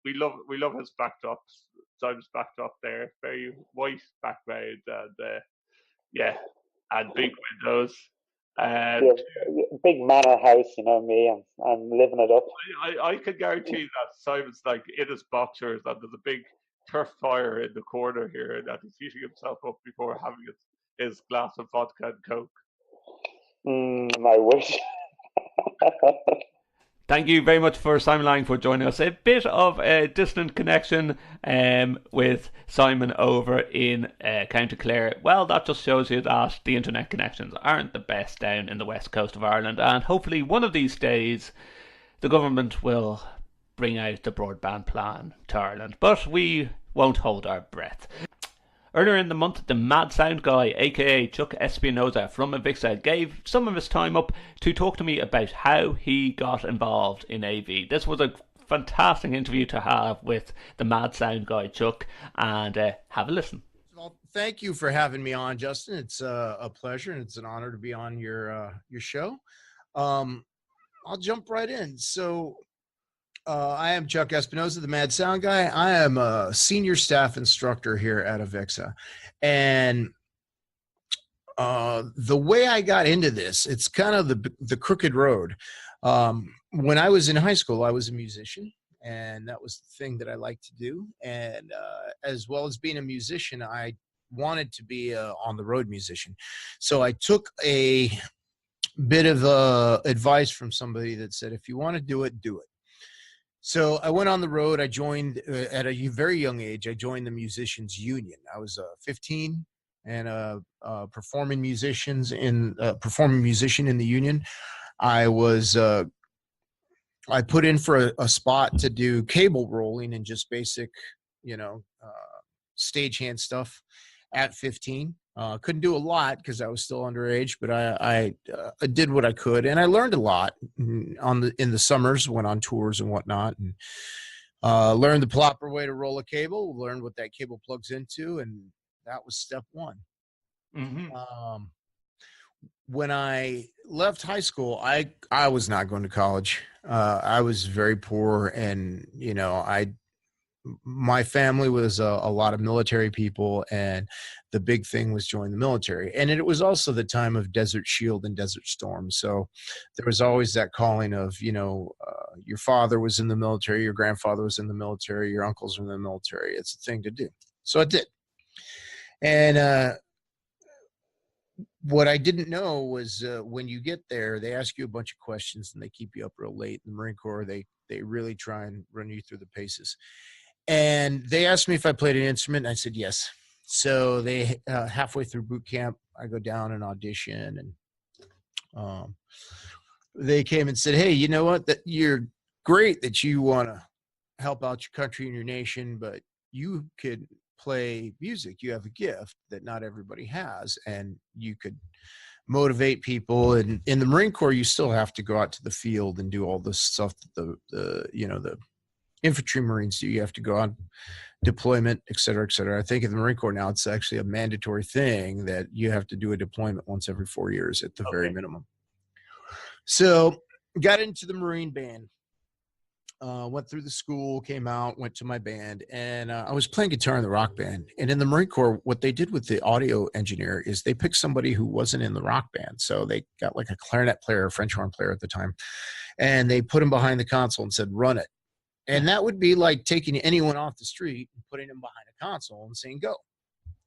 [SPEAKER 3] we love his backdrop, Simon's backdrop there, very white background, and yeah, and big windows. Uh,
[SPEAKER 4] Yeah, big manor house, you know me. I'm living it up.
[SPEAKER 3] I can guarantee that Simon's like in his boxers and there's a big turf fire in the corner here, and that he's heating himself up before having his glass of vodka and coke.
[SPEAKER 4] I wish.
[SPEAKER 1] Thank you very much for Simon Lang for joining us. A bit of a distant connection with Simon over in County Clare. Well, that just shows you that the internet connections aren't the best down in the west coast of Ireland, and hopefully one of these days the government will bring out the broadband plan to Ireland. But we won't hold our breath. Earlier in the month, the mad sound guy, aka Chuck Espinoza from AVIXA, gave some of his time up to talk to me about how he got involved in AV. This was a fantastic interview to have with the mad sound guy, Chuck, and have a listen.
[SPEAKER 5] Well, thank you for having me on, Justin. It's a pleasure and it's an honor to be on your show. I'll jump right in. So I am Chuck Espinoza, the Mad Sound Guy. I am a senior staff instructor here at AVIXA. And the way I got into this, it's kind of the crooked road. When I was in high school, I was a musician, and that was the thing that I liked to do. And as well as being a musician, I wanted to be a on-the-road musician. So I took a bit of advice from somebody that said, if you want to do it, do it. So I went on the road. I joined at a very young age. I joined the Musicians Union. I was 15 and performing musician in the union. I was I put in for a spot to do cable rolling and just basic, stagehand stuff at 15. Couldn't do a lot because I was still underage, but I did what I could, and I learned a lot in the summers. Went on tours and whatnot, and learned the proper way to roll a cable. Learned what that cable plugs into, and that was step one.
[SPEAKER 1] Mm-hmm.
[SPEAKER 5] When I left high school, I was not going to college. I was very poor, and my family was a lot of military people, and the big thing was join the military. And it was also the time of Desert Shield and Desert Storm. So there was always that calling of, your father was in the military, your grandfather was in the military, your uncles were in the military. It's a thing to do. So I did. And what I didn't know was when you get there, they ask you a bunch of questions and they keep you up real late. In the Marine Corps, they really try and run you through the paces. And they asked me if I played an instrument, and I said yes. So they halfway through boot camp, I go down and audition, and they came and said, "Hey, you know what? That you're great that you want to help out your country and your nation, but you could play music. You have a gift that not everybody has, and you could motivate people. And in the Marine Corps, you still have to go out to the field and do all this stuff that the infantry Marines do. You have to go on deployment, et cetera, et cetera. I think in the Marine Corps now, it's actually a mandatory thing that you have to do a deployment once every 4 years at the very minimum. So got into the Marine band, went through the school, came out, went to my band, and I was playing guitar in the rock band. And in the Marine Corps, what they did with the audio engineer is they picked somebody who wasn't in the rock band. So they got like a clarinet player, a French horn player at the time, and they put him behind the console and said, run it. And that would be like taking anyone off the street and putting them behind a console and saying, go.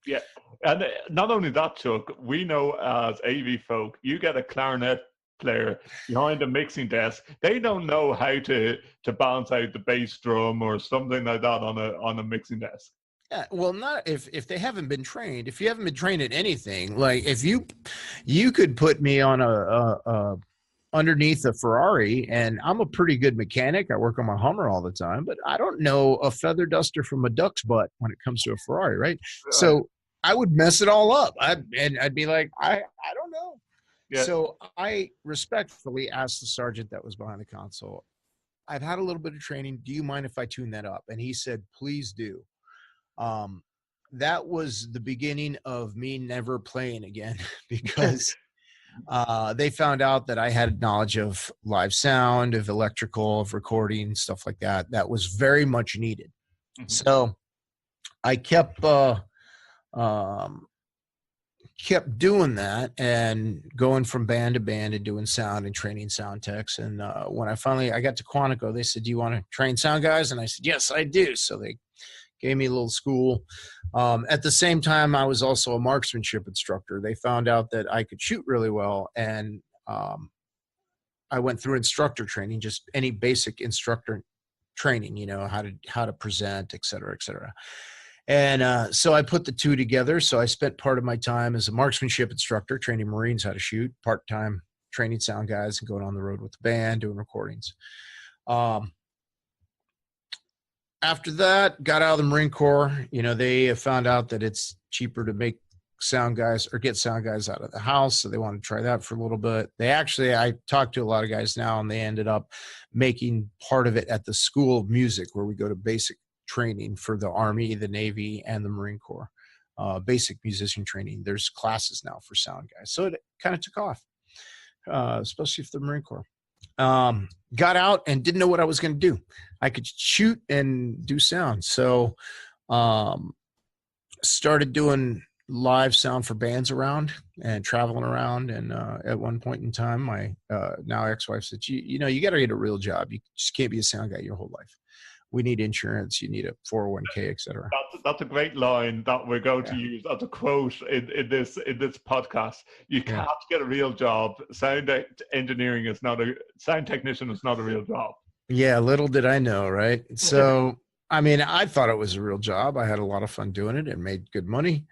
[SPEAKER 3] Yeah. And not only that, Chuck, we know as AV folk, you get a clarinet player behind a mixing desk. They don't know how to balance out the bass drum or something like that on a mixing desk.
[SPEAKER 5] Yeah, well, not if they haven't been trained. If you haven't been trained in anything, like if you could put me on a underneath a Ferrari, and I'm a pretty good mechanic. I work on my Hummer all the time, but I don't know a feather duster from a duck's butt when it comes to a Ferrari, right? So I would mess it all up. I'd be like, I don't know. Yeah. So I respectfully asked the sergeant that was behind the console, I've had a little bit of training. Do you mind if I tune that up? And he said, please do. That was the beginning of me never playing again because they found out that I had knowledge of live sound, of electrical, of recording, stuff like that. That was very much needed. So I kept doing that and going from band to band and doing sound and training sound techs. And when I got to Quantico, they said, "Do you want to train sound guys?" And I said, "Yes, I do." So they gave me a little school. At the same time, I was also a marksmanship instructor. They found out that I could shoot really well, and I went through instructor training, just any basic instructor training, how to present, et cetera, et cetera. And so I put the two together. So I spent part of my time as a marksmanship instructor, training Marines how to shoot, part-time training sound guys and going on the road with the band, doing recordings. After that, got out of the Marine Corps. They found out that it's cheaper to make sound guys or get sound guys out of the house. So they wanted to try that for a little bit. I talked to a lot of guys now, and they ended up making part of it at the School of Music, where we go to basic training for the Army, the Navy, and the Marine Corps. Basic musician training. There's classes now for sound guys. So it kind of took off, especially for the Marine Corps. Got out and didn't know what I was going to do. I could shoot and do sound. So started doing live sound for bands around and traveling around. And at one point in time, my now ex-wife said, you got to get a real job. You just can't be a sound guy your whole life. We need insurance. You need a 401k, et cetera.
[SPEAKER 3] That's a great line that we're going to use as a quote in this podcast. You can't get a real job. Sound technician is not a real job.
[SPEAKER 5] Yeah, little did I know, right? So, I thought it was a real job. I had a lot of fun doing it and made good money.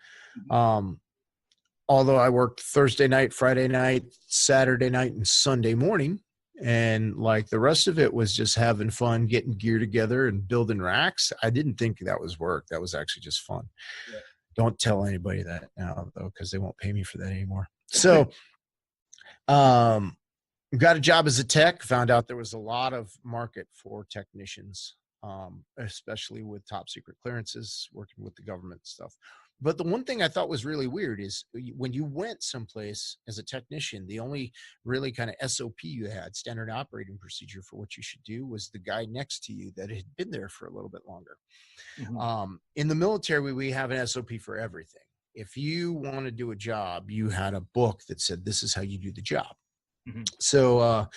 [SPEAKER 5] Although I worked Thursday night, Friday night, Saturday night, and Sunday morning. And like the rest of it was just having fun, getting gear together and building racks. I didn't think that was work. That was actually just fun. Yeah. Don't tell anybody that now, though, because they won't pay me for that anymore. So got a job as a tech, found out there was a lot of market for technicians, especially with top secret clearances, working with the government stuff. But the one thing I thought was really weird is when you went someplace as a technician, the only really kind of SOP you had, standard operating procedure for what you should do, was the guy next to you that had been there for a little bit longer. In the military, we have an SOP for everything. If you want to do a job, you had a book that said, this is how you do the job. So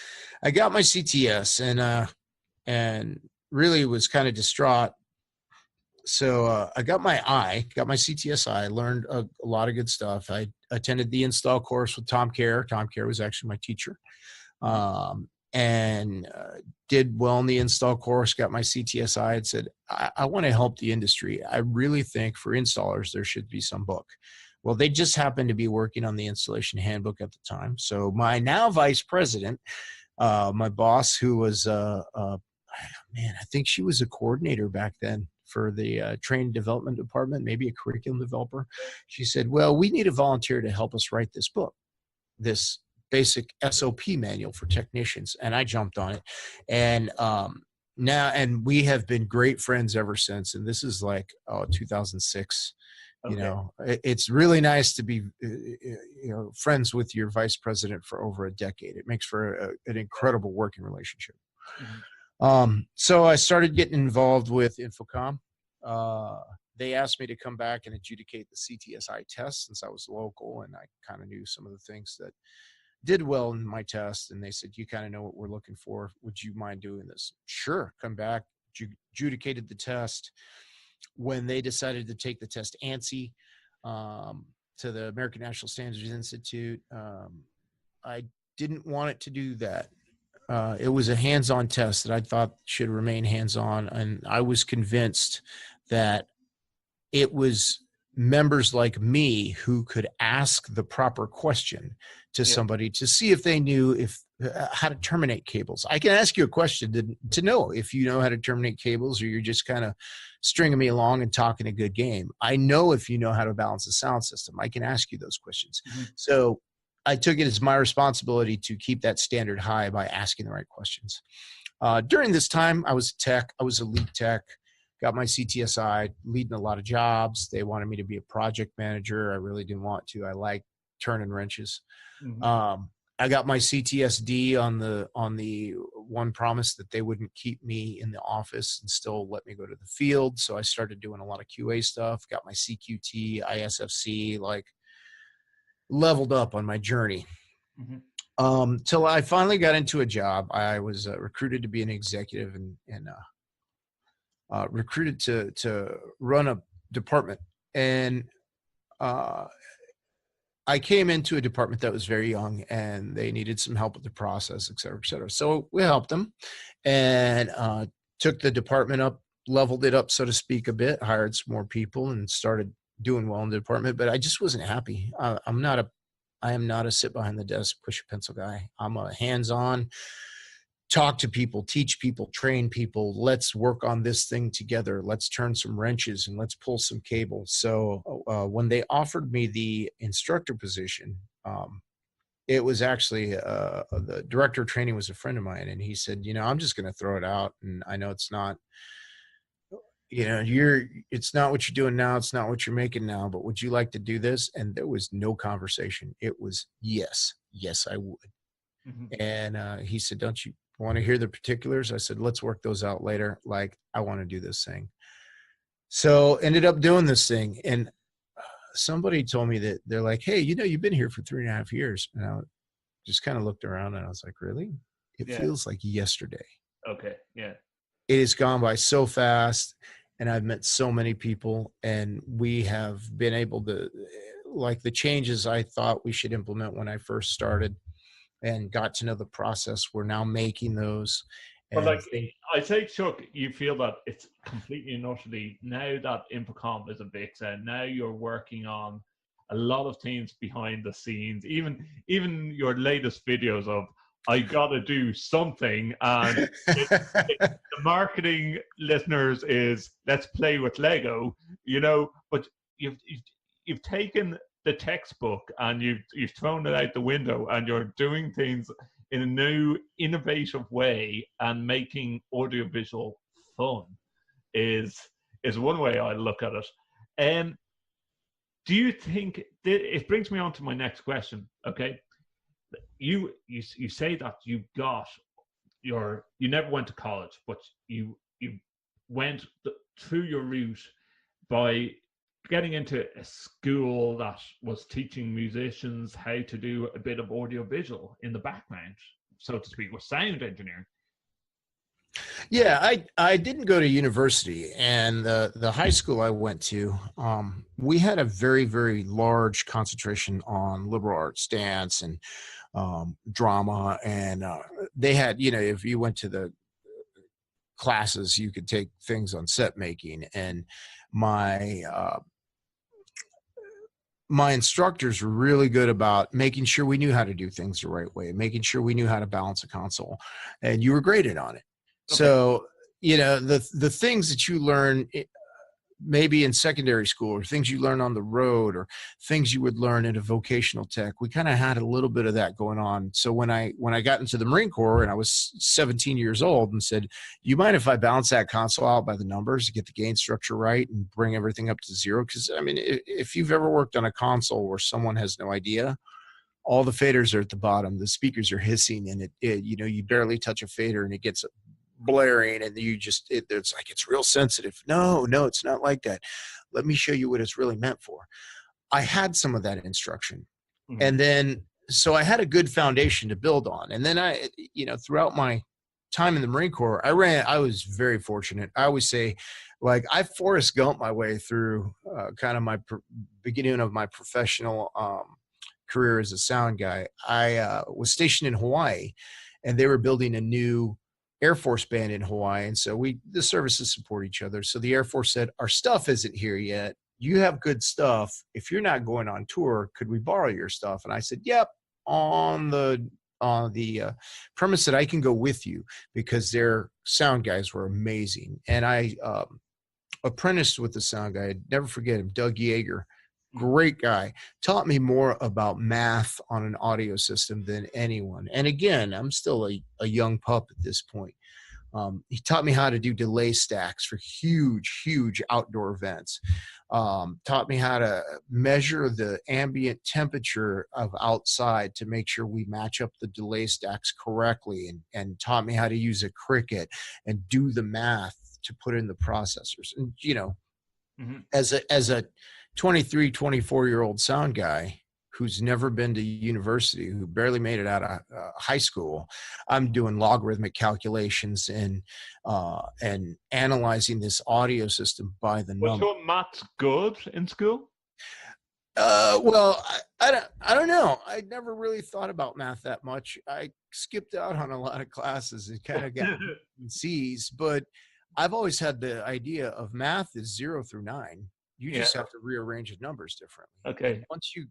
[SPEAKER 5] I got my CTS and really was kind of distraught. So I got my CTSI, learned a lot of good stuff. I attended the install course with Tom Care. Tom Care was actually my teacher, and did well in the install course, got my CTSI and said, I want to help the industry. I really think for installers, there should be some book. Well, they just happened to be working on the installation handbook at the time. So my now vice president, my boss, who was, I think she was a coordinator back then for the training development department, maybe a curriculum developer. She said, well, we need a volunteer to help us write this book, this basic SOP manual for technicians. And I jumped on it. And and we have been great friends ever since. And this is like 2006. Okay. It's really nice to be, friends with your vice president for over a decade. It makes for an incredible working relationship. So I started getting involved with Infocom. They asked me to come back and adjudicate the CTSI test since I was local and I kind of knew some of the things that did well in my test. And they said, you kind of know what we're looking for. Would you mind doing this? Sure. Come back, adjudicated the test. When they decided to take the test ANSI to the American National Standards Institute, I didn't want it to do that. It was a hands-on test that I thought should remain hands-on. And I was convinced that it was members like me who could ask the proper question to somebody to see if they knew how to terminate cables. I can ask you a question to know if you know how to terminate cables or you're just kind of stringing me along and talking a good game. I know if you know how to balance a sound system. I can ask you those questions. So I took it as my responsibility to keep that standard high by asking the right questions. During this time, I was a tech. I was a lead tech. got my CTSI, leading a lot of jobs. They wanted me to be a project manager. I really didn't want to. I like turning wrenches. I got my CTSD on the one promise that they wouldn't keep me in the office and still let me go to the field. So I started doing a lot of QA stuff, got my CQT, ISFC, like leveled up on my journey. Till I finally got into a job. I was recruited to be an executive and recruited to run a department. And I came into a department that was very young and they needed some help with the process, et cetera, et cetera. So we helped them and took the department up, leveled it up, so to speak, a bit, hired some more people and started doing well in the department. But I just wasn't happy. I am not a sit behind the desk, push a pencil guy. I'm a hands-on, talk to people, teach people, train people. Let's work on this thing together. Let's turn some wrenches and let's pull some cables. So when they offered me the instructor position, it was actually the director of training was a friend of mine. And he said, I'm just going to throw it out. And I know it's not, it's not what you're doing now. It's not what you're making now, but would you like to do this? And there was no conversation. It was yes, I would. And he said, don't you want to hear the particulars? I said, let's work those out later. Like, I want to do this thing. So ended up doing this thing. And somebody told me that they're like, hey, you've been here for 3.5 years. And I just kind of looked around and I was like, really? It feels like yesterday.
[SPEAKER 1] Okay. Yeah.
[SPEAKER 5] It has gone by so fast and I've met so many people and we have been able to, like, the changes I thought we should implement when I first started and got to know the process, we're now making those.
[SPEAKER 1] But like, I say, Chuck, you feel that it's completely and utterly, now that Infocom is AVIXA, now you're working on a lot of things behind the scenes, even your latest videos of, I gotta do something, and the marketing listeners is, let's play with Lego, but you've taken the textbook and you've thrown it out the window and you're doing things in a new innovative way, and making audiovisual fun is one way I look at it. Do you think it brings me on to my next question? Okay, you say that you never went to college, but you went through your route by getting into a school that was teaching musicians how to do a bit of audiovisual in the background, so to speak, with sound engineering.
[SPEAKER 5] Yeah, I didn't go to university, and the high school I went to, we had a very, very large concentration on liberal arts, dance, and drama, and they had, if you went to the classes, you could take things on set making, and my instructors were really good about making sure we knew how to do things the right way, making sure we knew how to balance a console, and you were graded on it. Okay. So, the things that you learn maybe in secondary school, or things you learn on the road, or things you would learn in a vocational tech, we kind of had a little bit of that going on. So when I got into the Marine Corps and I was 17 years old and said, you mind if I balance that console out by the numbers to get the gain structure right and bring everything up to zero? Because I mean, if you've ever worked on a console where someone has no idea, all the faders are at the bottom, the speakers are hissing, and you barely touch a fader and it gets blaring, and it's like, it's real sensitive. No, it's not like that. Let me show you what it's really meant for. I had some of that instruction. And then, so I had a good foundation to build on. And then I, throughout my time in the Marine Corps, I was very fortunate. I always say, like, I Forrest Gump my way through kind of my beginning of my professional career as a sound guy. I was stationed in Hawaii, and they were building a new Air Force band in Hawaii. And so the services support each other. So the Air Force said, our stuff isn't here yet. You have good stuff. If you're not going on tour, could we borrow your stuff? And I said, yep, on the premise that I can go with you, because their sound guys were amazing. And I apprenticed with the sound guy. I'd never forget him, Doug Yeager. Great guy. Taught me more about math on an audio system than anyone. And again, I'm still a young pup at this point. He taught me how to do delay stacks for huge outdoor events. Taught me how to measure the ambient temperature of outside to make sure we match up the delay stacks correctly, and taught me how to use a Cricut and do the math to put in the processors. And, as a 23, 24-year-old sound guy who's never been to university, who barely made it out of high school, I'm doing logarithmic calculations and analyzing this audio system by the number.
[SPEAKER 1] Was your maths good in school?
[SPEAKER 5] Well, I don't know. I never really thought about math that much. I skipped out on a lot of classes and kind of got C's, but I've always had the idea of math is 0 through 9. You just have to rearrange the numbers differently.
[SPEAKER 3] Okay.
[SPEAKER 5] And once you,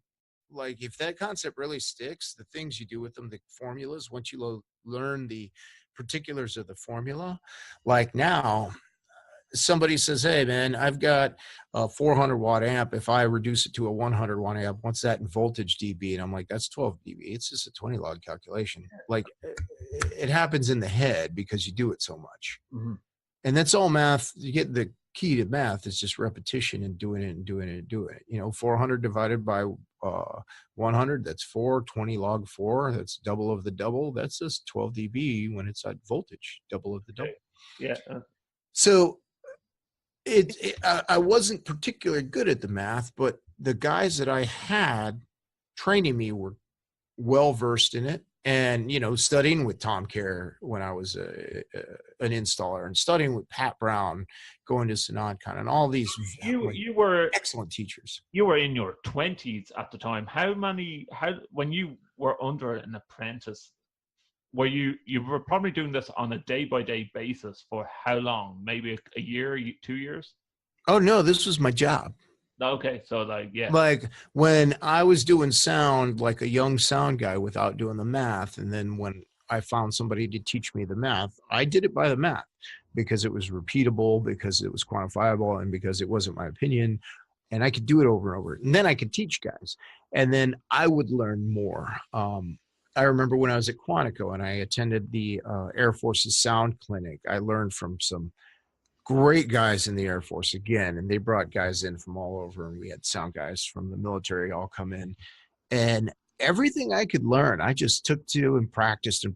[SPEAKER 5] like, if that concept really sticks, the things you do with them, the formulas, once you learn the particulars of the formula, like now, somebody says, hey, man, I've got a 400 watt amp. If I reduce it to a 100 watt amp, what's that in voltage dB? And I'm like, that's 12 dB. It's just a 20 log calculation. Like, it happens in the head because you do it so much.
[SPEAKER 3] Mm-hmm.
[SPEAKER 5] And that's all math. You get the key to math is just repetition and doing it. 400 divided by 100, that's 4. 20 log 4, that's double of the double. That's just 12 dB when it's at voltage, double of the double.
[SPEAKER 3] Yeah.
[SPEAKER 5] So I wasn't particularly good at the math, but the guys that I had training me were well versed in it. And, studying with Tom Care when I was an installer, and studying with Pat Brown, going to SynodCon, and all these
[SPEAKER 1] you were
[SPEAKER 5] excellent teachers.
[SPEAKER 1] You were in your 20s at the time. When you were under an apprentice, you were probably doing this on a day-by-day basis for how long? Maybe a year, 2 years?
[SPEAKER 5] Oh, no, this was my job.
[SPEAKER 1] Okay, so
[SPEAKER 5] like when I was doing sound, like a young sound guy without doing the math, and then when I found somebody to teach me the math, I did it by the math because it was repeatable, because it was quantifiable, and because it wasn't my opinion, and I could do it over and over, and then I could teach guys, and then I would learn more. I remember when I was at Quantico and I attended the Air Force's sound clinic, I learned from some great guys in the Air Force again, and they brought guys in from all over, and we had sound guys from the military all come in, and everything I could learn, I just took to and practiced.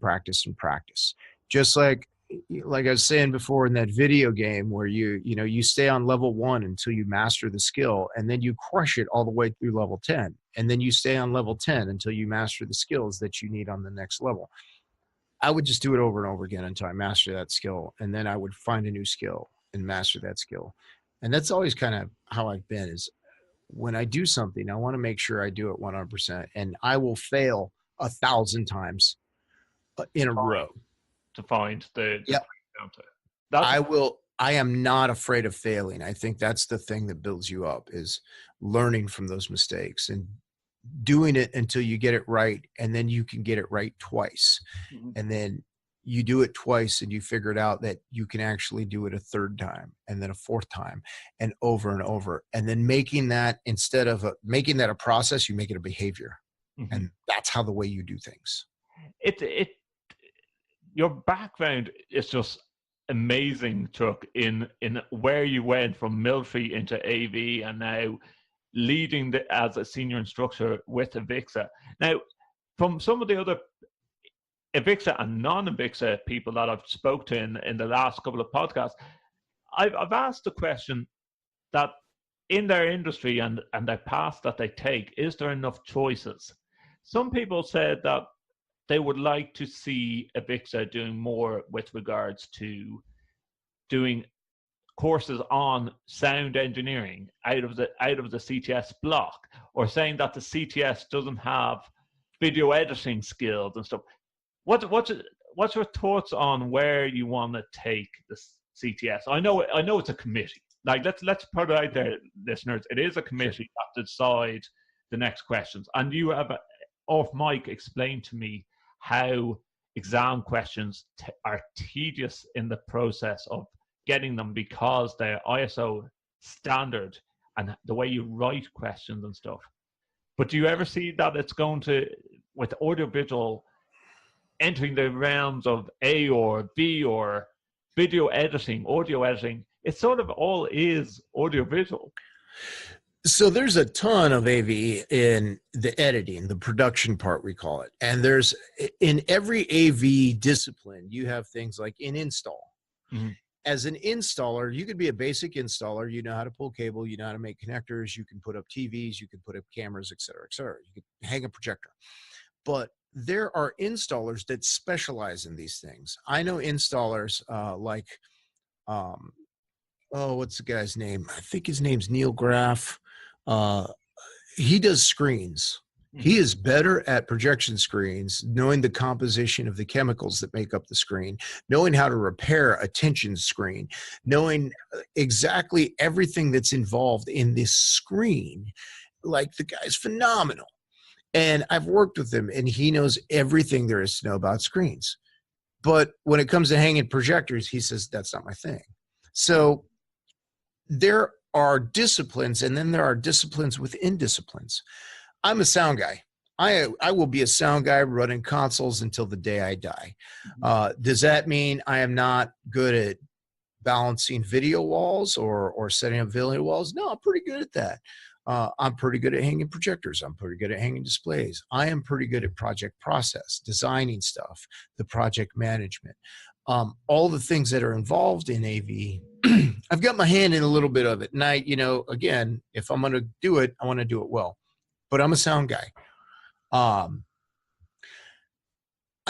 [SPEAKER 5] Just like I was saying before in that video game where you stay on level 1 until you master the skill, and then you crush it all the way through level 10, and then you stay on level 10 until you master the skills that you need on the next level. I would just do it over and over again until I master that skill, and then I would find a new skill and master that skill. And that's always kind of how I've been, is when I do something, I want to make sure I do it 100%, and I will fail 1,000 times in a row
[SPEAKER 1] to find the
[SPEAKER 5] yep. I am not afraid of failing. I think that's the thing that builds you up, is learning from those mistakes and doing it until you get it right, and then you can get it right twice. Mm-hmm. And then you do it twice and you figure it out that you can actually do it a third time, and then a fourth time, and over, and then making that, instead of making that a process, you make it a behavior. Mm-hmm. And that's how the way you do things.
[SPEAKER 1] Your background is just amazing, Chuck, in where you went from military into AV, and now leading as a senior instructor with AVIXA. Now, from some of the other AVIXA and non-AVIXA people that I've spoke to in the last couple of podcasts, I've asked the question that in their industry and their path that they take, is there enough choices? Some people said that they would like to see AVIXA doing more with regards to doing courses on sound engineering out of the CTS block, or saying that the CTS doesn't have video editing skills and stuff. What's your thoughts on where you want to take the CTS? I know it's a committee. Like, let's put it out there, listeners. It is a committee that decide the next questions. And you have, off mic, explained to me how exam questions are tedious in the process of getting them, because they're ISO standard and the way you write questions and stuff. But do you ever see that it's going to, with audiovisual, entering the realms of A or B or video editing, audio editing, it sort of all is audiovisual.
[SPEAKER 5] So there's a ton of AV in the editing, the production part, we call it. And there's, in every AV discipline, you have things like in install.
[SPEAKER 1] Mm-hmm.
[SPEAKER 5] As an installer, you could be a basic installer. You know how to pull cable, you know how to make connectors, you can put up TVs, you can put up cameras, et cetera, et cetera. You can hang a projector. But there are installers that specialize in these things. I know installers what's the guy's name? I think his name's Neil Graff. He does screens. He is better at projection screens, knowing the composition of the chemicals that make up the screen, knowing how to repair a tension screen, knowing exactly everything that's involved in this screen. Like, the guy's phenomenal. And I've worked with him, and he knows everything there is to know about screens. But when it comes to hanging projectors, he says, that's not my thing. So there are disciplines, and then there are disciplines within disciplines. I'm a sound guy. I will be a sound guy running consoles until the day I die. Does that mean I am not good at balancing video walls or setting up video walls? No, I'm pretty good at that. I'm pretty good at hanging projectors. I'm pretty good at hanging displays. I am pretty good at project process, designing stuff, the project management, all the things that are involved in AV. I've got my hand in a little bit of it. And again, if I'm going to do it, I want to do it well. But I'm a sound guy. I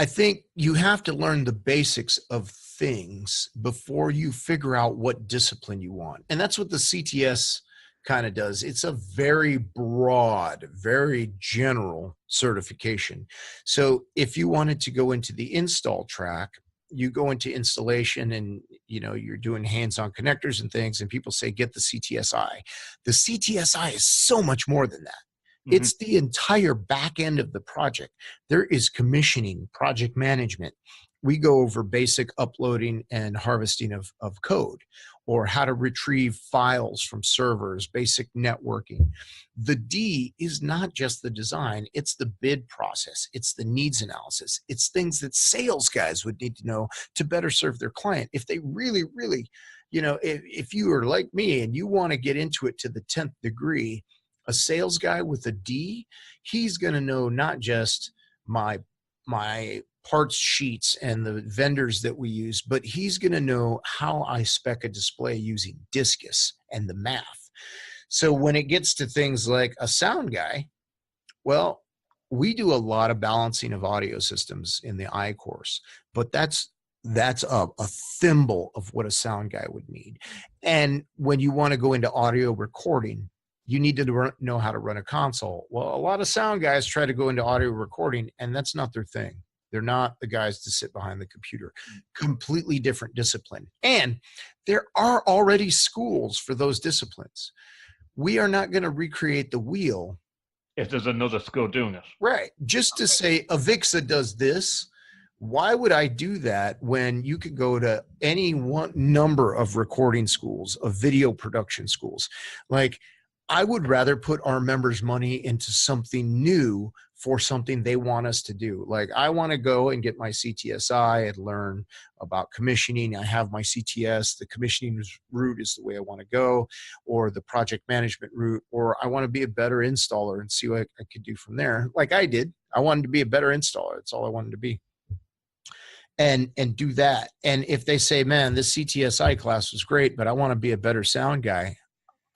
[SPEAKER 5] think you have to learn the basics of things before you figure out what discipline you want. And that's what the CTS kind of does. It's a very broad, very general certification. So if you wanted to go into the install track, you go into installation and, you're doing hands-on connectors and things, and people say, get the CTSI. The CTSI is so much more than that. It's the entire back end of the project. There is commissioning, project management. We go over basic uploading and harvesting of code, or how to retrieve files from servers, basic networking. The D is not just the design, it's the bid process, it's the needs analysis, it's things that sales guys would need to know to better serve their client. If they really, really, if you are like me and you want to get into it to the 10th degree, a sales guy with a D, he's going to know not just my parts sheets and the vendors that we use, but he's going to know how I spec a display using Discus and the math. So when it gets to things like a sound guy, well, we do a lot of balancing of audio systems in the I course, but that's a thimble of what a sound guy would need. And when you want to go into audio recording, you need to know how to run a console. Well, a lot of sound guys try to go into audio recording, and that's not their thing. They're not the guys to sit behind the computer. Completely different discipline. And there are already schools for those disciplines. We are not going to recreate the wheel.
[SPEAKER 1] If there's another school doing it.
[SPEAKER 5] Right. Just to say AVIXA does this, why would I do that when you could go to any one number of recording schools, of video production schools? Like, I would rather put our members' money into something new for something they want us to do. Like, I want to go and get my CTSI and learn about commissioning. I have my CTS. The commissioning route is the way I want to go, or the project management route, or I want to be a better installer and see what I could do from there. Like I did. I wanted to be a better installer. That's all I wanted to be. And do that. And if they say, man, this CTSI class was great, but I want to be a better sound guy,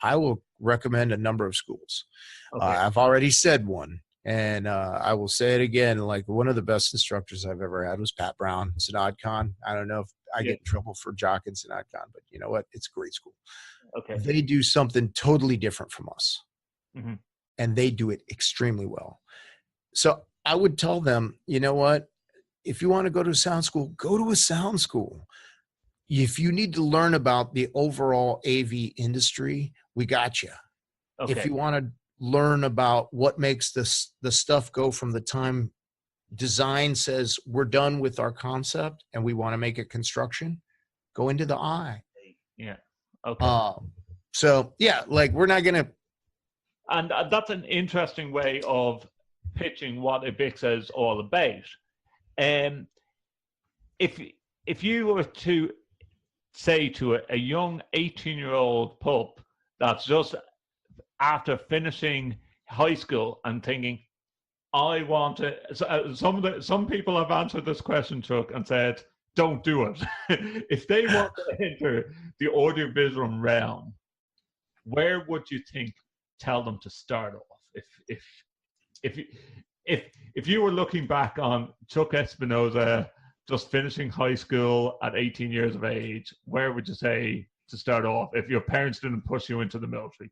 [SPEAKER 5] I will recommend a number of schools. Okay. I've already said one, and I will say it again. Like, one of the best instructors I've ever had was Pat Brown, SynodCon. I don't know if I get in trouble for jocking SynodCon, but you know what? It's a great school. Okay. They do something totally different from us, and they do it extremely well. So I would tell them, you know what? If you want to go to a sound school, go to a sound school. If you need to learn about the overall AV industry, we got you. Okay. If you want to learn about what makes the stuff go from the time design says we're done with our concept and we want to make it construction, go into the I.
[SPEAKER 1] Yeah. Okay.
[SPEAKER 5] So yeah, like, we're not going to.
[SPEAKER 1] And that's an interesting way of pitching what AVIXA is all about. If you were to say to a young 18-year-old pup that's just after finishing high school and thinking, I want to. Some people have answered this question, Chuck, and said, "Don't do it." If they want to enter the audiovisual realm, where would you tell them to start off? If if you were looking back on Chuck Espinoza just finishing high school at 18 years of age, where would you say to start off if your parents didn't push you into the military?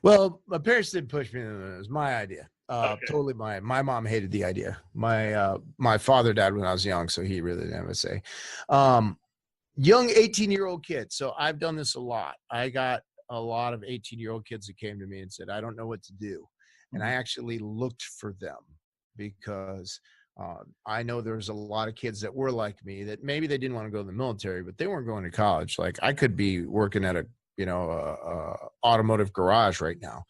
[SPEAKER 5] Well, my parents didn't push me. It was my idea.
[SPEAKER 1] Okay.
[SPEAKER 5] Totally my mom hated the idea. My father died when I was young, so he really didn't have a say. Young 18-year-old kid. So I've done this a lot. I got a lot of 18-year-old kids that came to me and said, I don't know what to do. And I actually looked for them because I know there's a lot of kids that were like me that maybe they didn't want to go to the military, but they weren't going to college. Like I could be working at a automotive garage right now.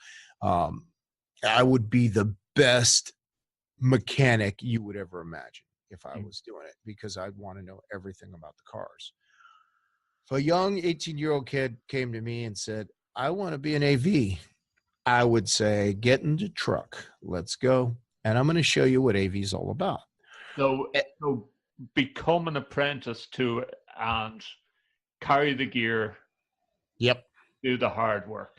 [SPEAKER 5] I would be the best mechanic you would ever imagine if I was doing it, because I'd want to know everything about the cars. So a young 18-year-old kid came to me and said, I want to be an AV. I would say, get in the truck. Let's go. And I'm going to show you what AV is all about.
[SPEAKER 1] So become an apprentice to it and carry the gear.
[SPEAKER 5] Yep.
[SPEAKER 1] Do the hard work.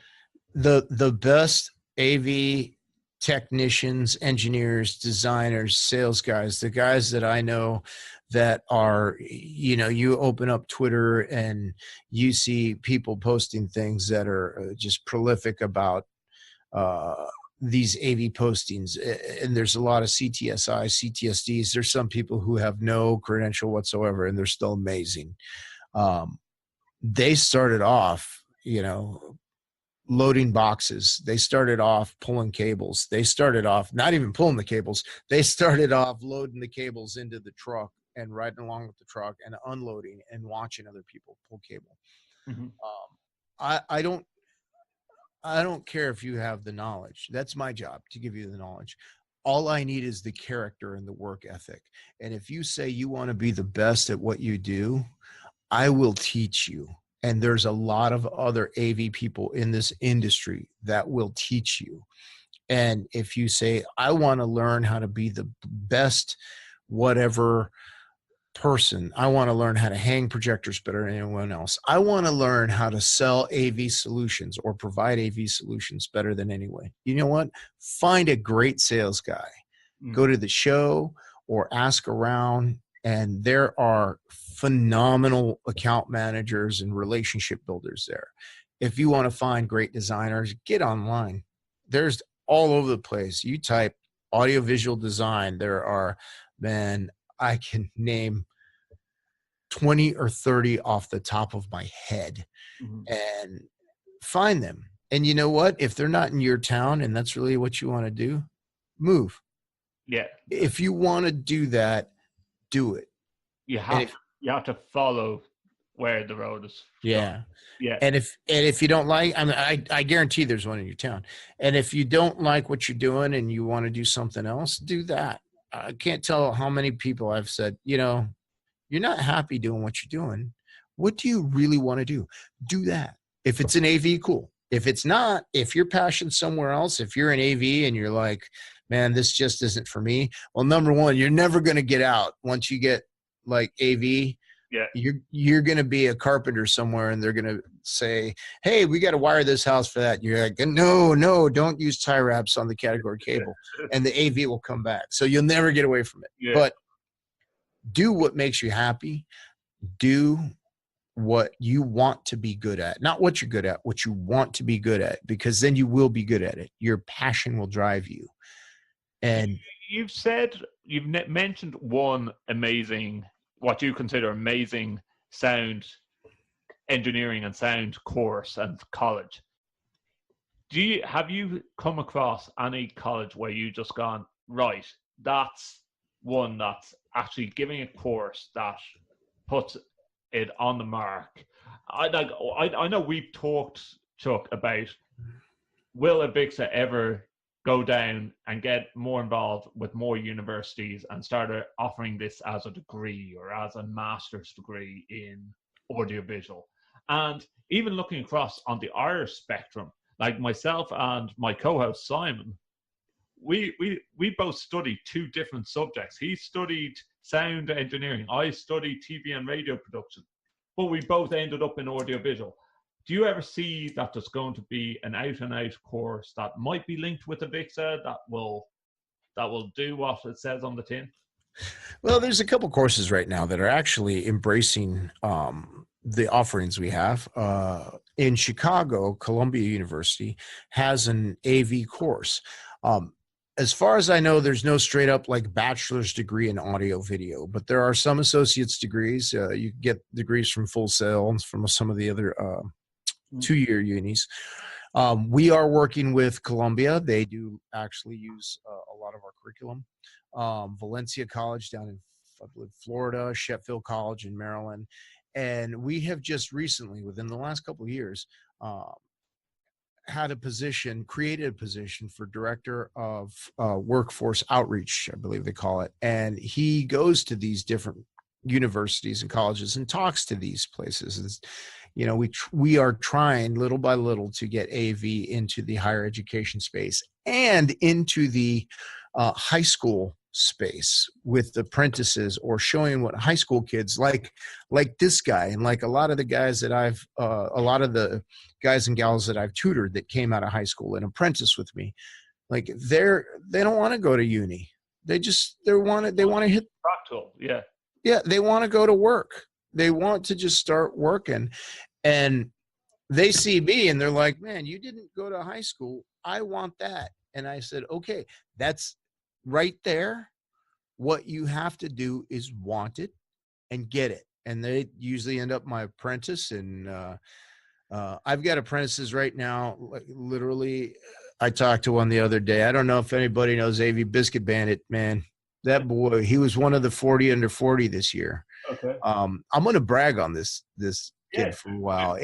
[SPEAKER 5] The best AV technicians, engineers, designers, sales guys, the guys that I know that are, you open up Twitter and you see people posting things that are just prolific about these AV postings. And there's a lot of CTSI, CTSDs. There's some people who have no credential whatsoever, and they're still amazing. They started off, loading boxes. They started off pulling cables. They started off not even pulling the cables. They started off loading the cables into the truck and riding along with the truck and unloading and watching other people pull cable.
[SPEAKER 1] Mm-hmm.
[SPEAKER 5] I don't care if you have the knowledge. That's my job, to give you the knowledge. All I need is the character and the work ethic. And if you say you want to be the best at what you do, I will teach you. And there's a lot of other AV people in this industry that will teach you. And if you say, I want to learn how to be the best whatever person, I want to learn how to hang projectors better than anyone else, I want to learn how to sell AV solutions or provide AV solutions better than anyone, you know what? Find a great sales guy. Go to the show or ask around. And there are phenomenal account managers and relationship builders there. If you want to find great designers, get online. There's all over the place. You type audiovisual design. There are, man, I can name 20 or 30 off the top of my head, and find them. And you know what? If they're not in your town and that's really what you want to do, move.
[SPEAKER 1] Yeah.
[SPEAKER 5] If you want to do that, do it.
[SPEAKER 1] You have to follow where the road is.
[SPEAKER 5] Yeah.
[SPEAKER 1] Yeah.
[SPEAKER 5] And if you don't like, I guarantee there's one in your town. And if you don't like what you're doing and you want to do something else, do that. I can't tell how many people I've said, you're not happy doing what you're doing. What do you really want to do? Do that. If it's an AV, cool. If it's not, if you're passionate somewhere else, if you're an AV and you're like, man, this just isn't for me. Well, number one, you're never going to get out once you get like AV.
[SPEAKER 1] Yeah.
[SPEAKER 5] You're going to be a carpenter somewhere and they're going to say, hey, we got to wire this house for that. You're like, no, don't use tie wraps on the category cable. And the AV will come back. So you'll never get away from it. Yeah. But do what makes you happy. Do what you want to be good at, not what you're good at, what you want to be good at, because then you will be good at it. Your passion will drive you. And
[SPEAKER 1] you've mentioned one amazing, what you consider amazing sound engineering and sound course and college. Have you come across any college where you just gone, right, that's one that's actually giving a course that puts it on the mark? I know we've talked, Chuck, about will AVIXA ever go down and get more involved with more universities and start offering this as a degree or as a master's degree in audiovisual. And even looking across on the Irish spectrum, like myself and my co-host Simon, we both studied two different subjects. He studied sound engineering. I studied TV and radio production, but we both ended up in audiovisual. Do you ever see that there's going to be an out-and-out course that might be linked with AVIXA that will do what it says on the tin?
[SPEAKER 5] Well, there's a couple courses right now that are actually embracing the offerings we have. In Chicago, Columbia University has an AV course. As far as I know, there's no straight up like bachelor's degree in audio video, but there are some associate's degrees. You get degrees from Full Sail and from some of the other 2-year unis. We are working with Columbia. They do actually use a lot of our curriculum. Valencia College down in, I believe, Florida, Sheffield College in Maryland. And we have just recently, within the last couple of years, created a position for director of workforce outreach, I believe they call it. And he goes to these different universities and colleges and talks to these places. You know, we are trying little by little to get AV into the higher education space and into the high school space with apprentices, or showing what high school kids like this guy, and like a lot of the guys that a lot of the guys and gals that I've tutored that came out of high school and apprentice with me, like they don't want to go to uni. They want to hit
[SPEAKER 1] practical.
[SPEAKER 5] Yeah, they want to go to work. They want to just start working, and they see me and they're like, man, you didn't go to high school. I want that. And I said, okay, that's right there. What you have to do is want it and get it. And they usually end up my apprentice. And I've got apprentices right now. Like, literally, I talked to one the other day. I don't know if anybody knows AV Biscuit Bandit, man. That boy, he was one of the 40 under 40 this year.
[SPEAKER 1] Okay.
[SPEAKER 5] I'm going to brag on this kid for a while.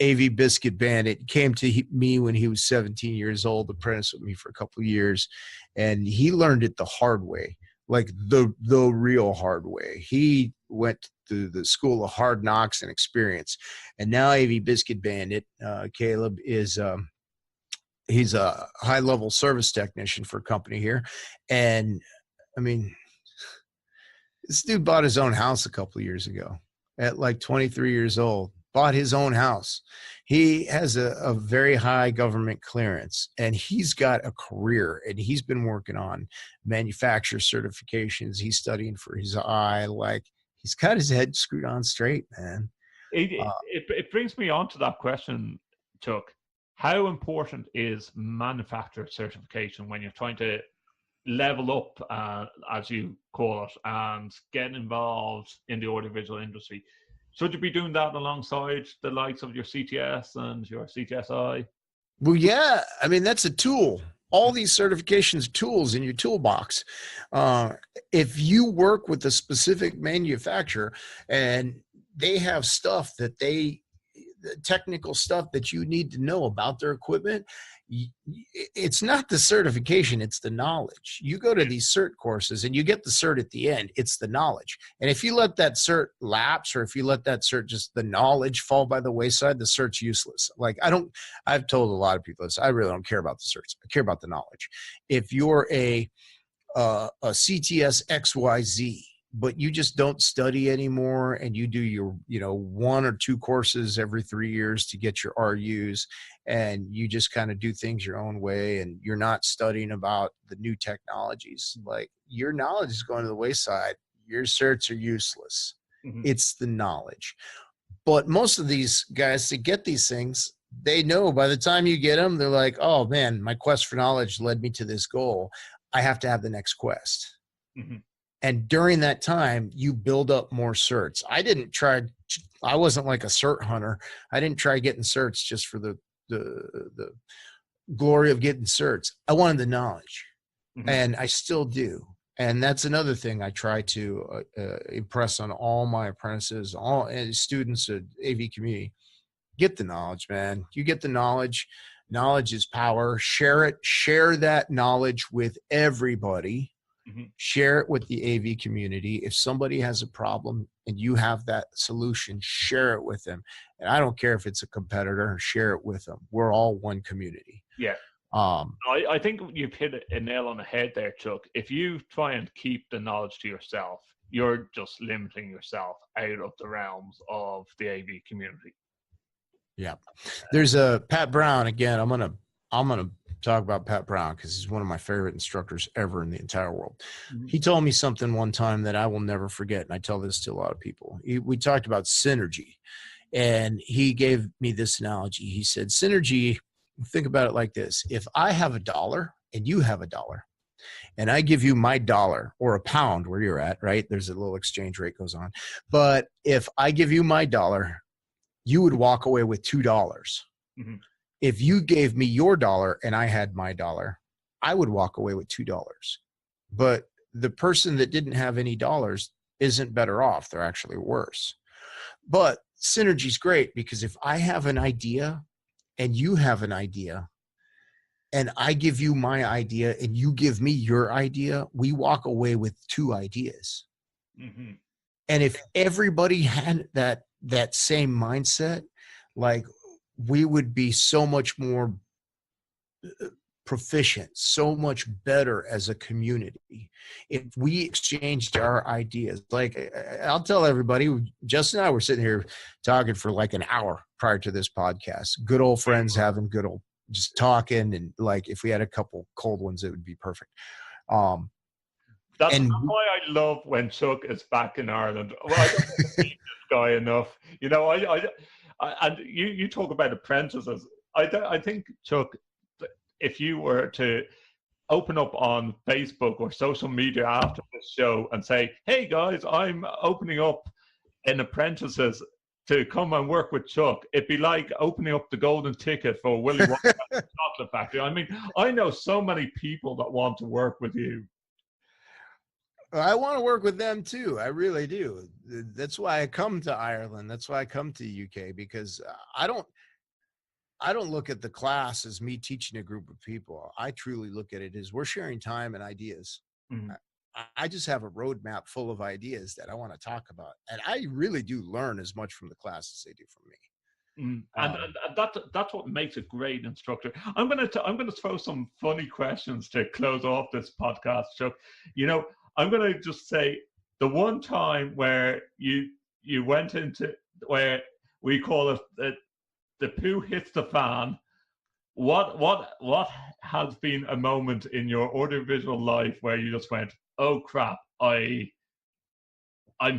[SPEAKER 5] AV Biscuit Bandit came to me when he was 17 years old, apprenticed with me for a couple of years, and he learned it the hard way, like the real hard way. He went to the school of hard knocks and experience, and now AV Biscuit Bandit, Caleb, is he's a high-level service technician for a company here, and I mean, this dude bought his own house a couple of years ago at like 23 years old. Bought his own house. He has a very high government clearance, and he's got a career, and he's been working on manufacturer certifications. He's studying for his eye. Like, he's got his head screwed on straight, man.
[SPEAKER 1] It brings me on to that question, Chuck. How important is manufacturer certification when you're trying to level up, as you call it, and get involved in the audiovisual industry? Should you be doing that alongside the likes of your CTS and your CTSI?
[SPEAKER 5] Well, yeah. I mean, that's a tool. All these certifications tools in your toolbox. If you work with a specific manufacturer and they have stuff that technical stuff that you need to know about their equipment, it's not the certification, it's the knowledge. You go to these cert courses and you get the cert at the end. It's the knowledge. And if you let that cert lapse, or if you let that cert, just the knowledge, fall by the wayside, the cert's useless. Like, I've told a lot of people this, I really don't care about the certs. I care about the knowledge. If you're a CTS XYZ, but you just don't study anymore, and you do your 1 or 2 courses every 3 years to get your RUs, and you just kind of do things your own way, and you're not studying about the new technologies, like, your knowledge is going to the wayside. Your certs are useless. Mm-hmm. It's the knowledge. But most of these guys that get these things, they know by the time you get them, they're like, oh man, my quest for knowledge led me to this goal. I have to have the next quest. Mm-hmm. And during that time, you build up more certs. I wasn't like a cert hunter. I didn't try getting certs just for the glory of getting certs. I wanted the knowledge, and I still do. And that's another thing I try to impress on all my apprentices, all students at AV community. Get the knowledge, man. You get the knowledge. Knowledge is power. Share it. Share that knowledge with everybody. Share it with the AV community. If somebody has a problem and you have that solution, share it with them. And I don't care if it's a competitor, share it with them. We're all one community.
[SPEAKER 1] Yeah. I think you've hit a nail on the head there, Chuck. If you try and keep the knowledge to yourself, you're just limiting yourself out of the realms of the AV community.
[SPEAKER 5] Yeah. There's a Pat Brown again. I'm gonna talk about Pat Brown because he's one of my favorite instructors ever in the entire world. He told me something one time that I will never forget, and I tell this to a lot of people. We talked about synergy, and he gave me this analogy. He said, synergy, think about it like this. If I have $1 and you have $1, and I give you my dollar or a pound where you're at, right? There's a little exchange rate goes on. But if I give you my dollar, you would walk away with $2. Mm-hmm. If you gave me your dollar and I had my dollar, I would walk away with $2. But the person that didn't have any dollars isn't better off. They're actually worse. But synergy is great because if I have an idea and you have an idea and I give you my idea and you give me your idea, we walk away with 2 ideas. Mm-hmm. And if everybody had that same mindset, like, we would be so much more proficient, so much better as a community if we exchanged our ideas. Like, I'll tell everybody, Justin and I were sitting here talking for like an hour prior to this podcast. Good old friends having good old just talking, and like if we had a couple cold ones, it would be perfect.
[SPEAKER 3] That's why I love when Chuck is back in Ireland. Well, I don't see this guy enough. You know, and you talk about apprentices. I think, Chuck, if you were to open up on Facebook or social media after this show and say, hey guys, I'm opening up an apprentices to come and work with Chuck, it'd be like opening up the golden ticket for Willy Wonka Chocolate Factory. I mean, I know so many people that want to work with you.
[SPEAKER 5] I want to work with them too. I really do. That's why I come to Ireland. That's why I come to UK, because I don't look at the class as me teaching a group of people. I truly look at it as we're sharing time and ideas. Mm-hmm. I just have a roadmap full of ideas that I want to talk about. And I really do learn as much from the class as they do from me.
[SPEAKER 3] And that's what makes a great instructor. I'm gonna throw some funny questions to close off this podcast, Chuck. You know, I'm gonna just say the one time where you went into where we call it the poo hits the fan. What has been a moment in your audiovisual life where you just went, oh crap, I'm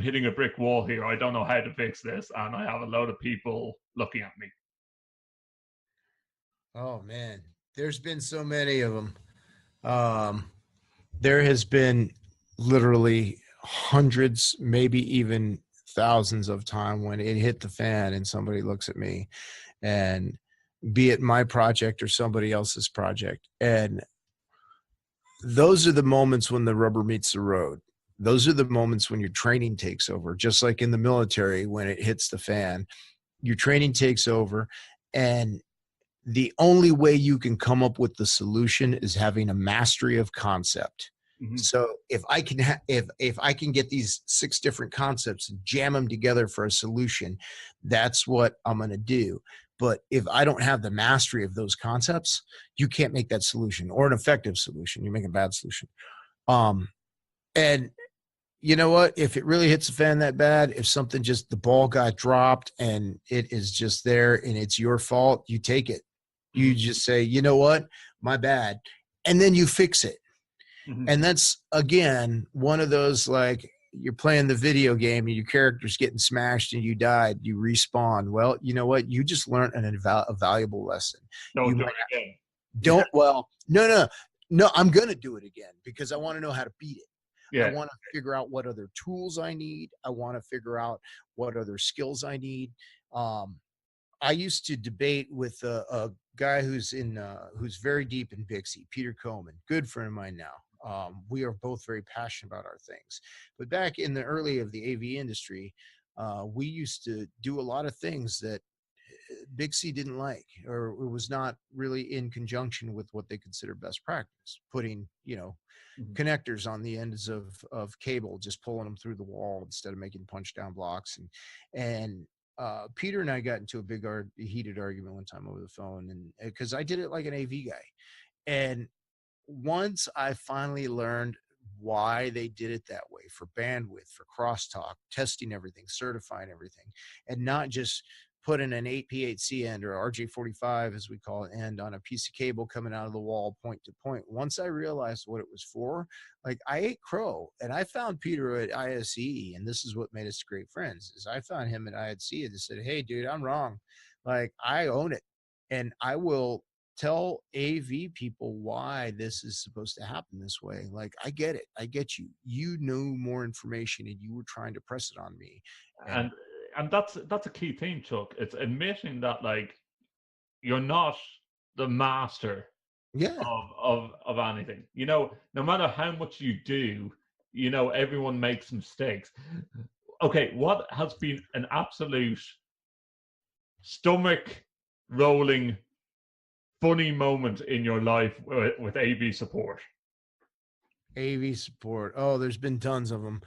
[SPEAKER 3] hitting a brick wall here. I don't know how to fix this, and I have a load of people looking at me.
[SPEAKER 5] Oh man, there's been so many of them. There has been literally hundreds, maybe even thousands of times when it hit the fan and somebody looks at me, and be it my project or somebody else's project. And those are the moments when the rubber meets the road. Those are the moments when your training takes over, just like in the military, when it hits the fan, your training takes over. And the only way you can come up with the solution is having a mastery of concept. Mm-hmm. So if I can if I can get these 6 different concepts and jam them together for a solution, that's what I'm going to do. But if I don't have the mastery of those concepts, you can't make that solution, or an effective solution. You make a bad solution. And you know what? If it really hits the fan that bad, if something just, the ball got dropped and it is just there and it's your fault, you take it. You just say, you know what? My bad. And then you fix it. Mm-hmm. And that's, again, one of those, like, you're playing the video game and your character's getting smashed and you died, you respawn. Well, you know what? You just learned a valuable lesson.
[SPEAKER 3] Don't do it again.
[SPEAKER 5] Don't, well, no, I'm going to do it again because I want to know how to beat it. Yeah. I want to figure out what other tools I need. I want to figure out what other skills I need. I used to debate with a guy who's very deep in AVIXA, Peter Coleman, good friend of mine now. We are both very passionate about our things. But back in the early of the AV industry, we used to do a lot of things that Big C didn't like, or it was not really in conjunction with what they consider best practice, putting, connectors on the ends of cable, just pulling them through the wall instead of making punch down blocks. And Peter and I got into a big heated argument one time over the phone, and because I did it like an AV guy. And once I finally learned why they did it that way, for bandwidth, for crosstalk, testing everything, certifying everything, and not just putting an 8P8C end, or RJ45 as we call it, end on a piece of cable coming out of the wall point to point. Once I realized what it was for, like, I ate crow, and I found Peter at ISE, and this is what made us great friends, is I found him at ISE and said, hey dude, I'm wrong. Like, I own it, and I will tell AV people why this is supposed to happen this way. Like, I get it. I get you. You know more information, and you were trying to press it on me.
[SPEAKER 6] And that's a key thing, Chuck. It's admitting that, like, you're not the master of anything. No matter how much you do, everyone makes mistakes. Okay, what has been an absolute stomach rolling funny moment in your life with AV support?
[SPEAKER 5] AV support. Oh, there's been tons of them.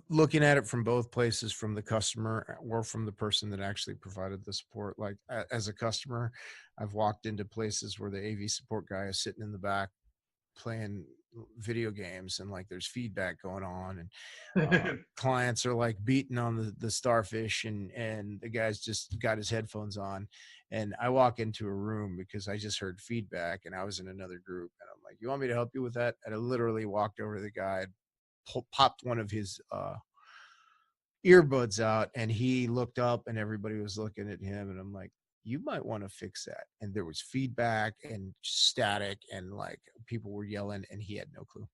[SPEAKER 5] Looking at it from both places, from the customer or from the person that actually provided the support. Like, as a customer, I've walked into places where the AV support guy is sitting in the back playing video games, and like there's feedback going on, and clients are like beating on the starfish, and the guy's just got his headphones on, and I walk into a room because I just heard feedback and I was in another group, and I'm like, you want me to help you with that? And I literally walked over to the guy, popped one of his earbuds out, and he looked up and everybody was looking at him, and I'm like, you might want to fix that. And there was feedback and static, and like people were yelling, and he had no clue.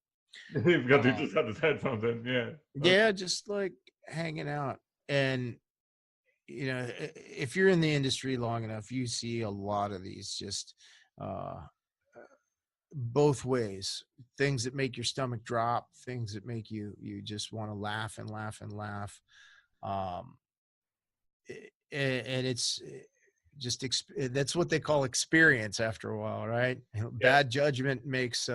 [SPEAKER 6] Because he just had his headphones in.
[SPEAKER 5] Yeah, just like hanging out. And if you're in the industry long enough, you see a lot of these just both ways. Things that make your stomach drop, things that make you just want to laugh and laugh and laugh. And it's just that's what they call experience after a while, right? Bad judgment makes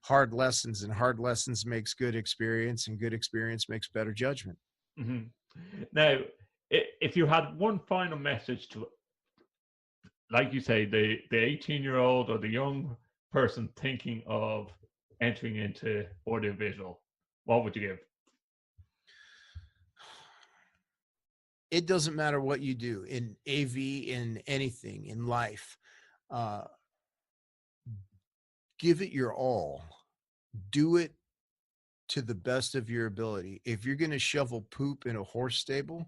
[SPEAKER 5] hard lessons, and hard lessons makes good experience, and good experience makes better judgment.
[SPEAKER 6] Mm-hmm. Now, if you had one final message to, like you say, the 18-year-old or the young person thinking of entering into audiovisual, what would you give?
[SPEAKER 5] It doesn't matter what you do in AV, in anything in life. Give it your all. Do it to the best of your ability. If you're going to shovel poop in a horse stable,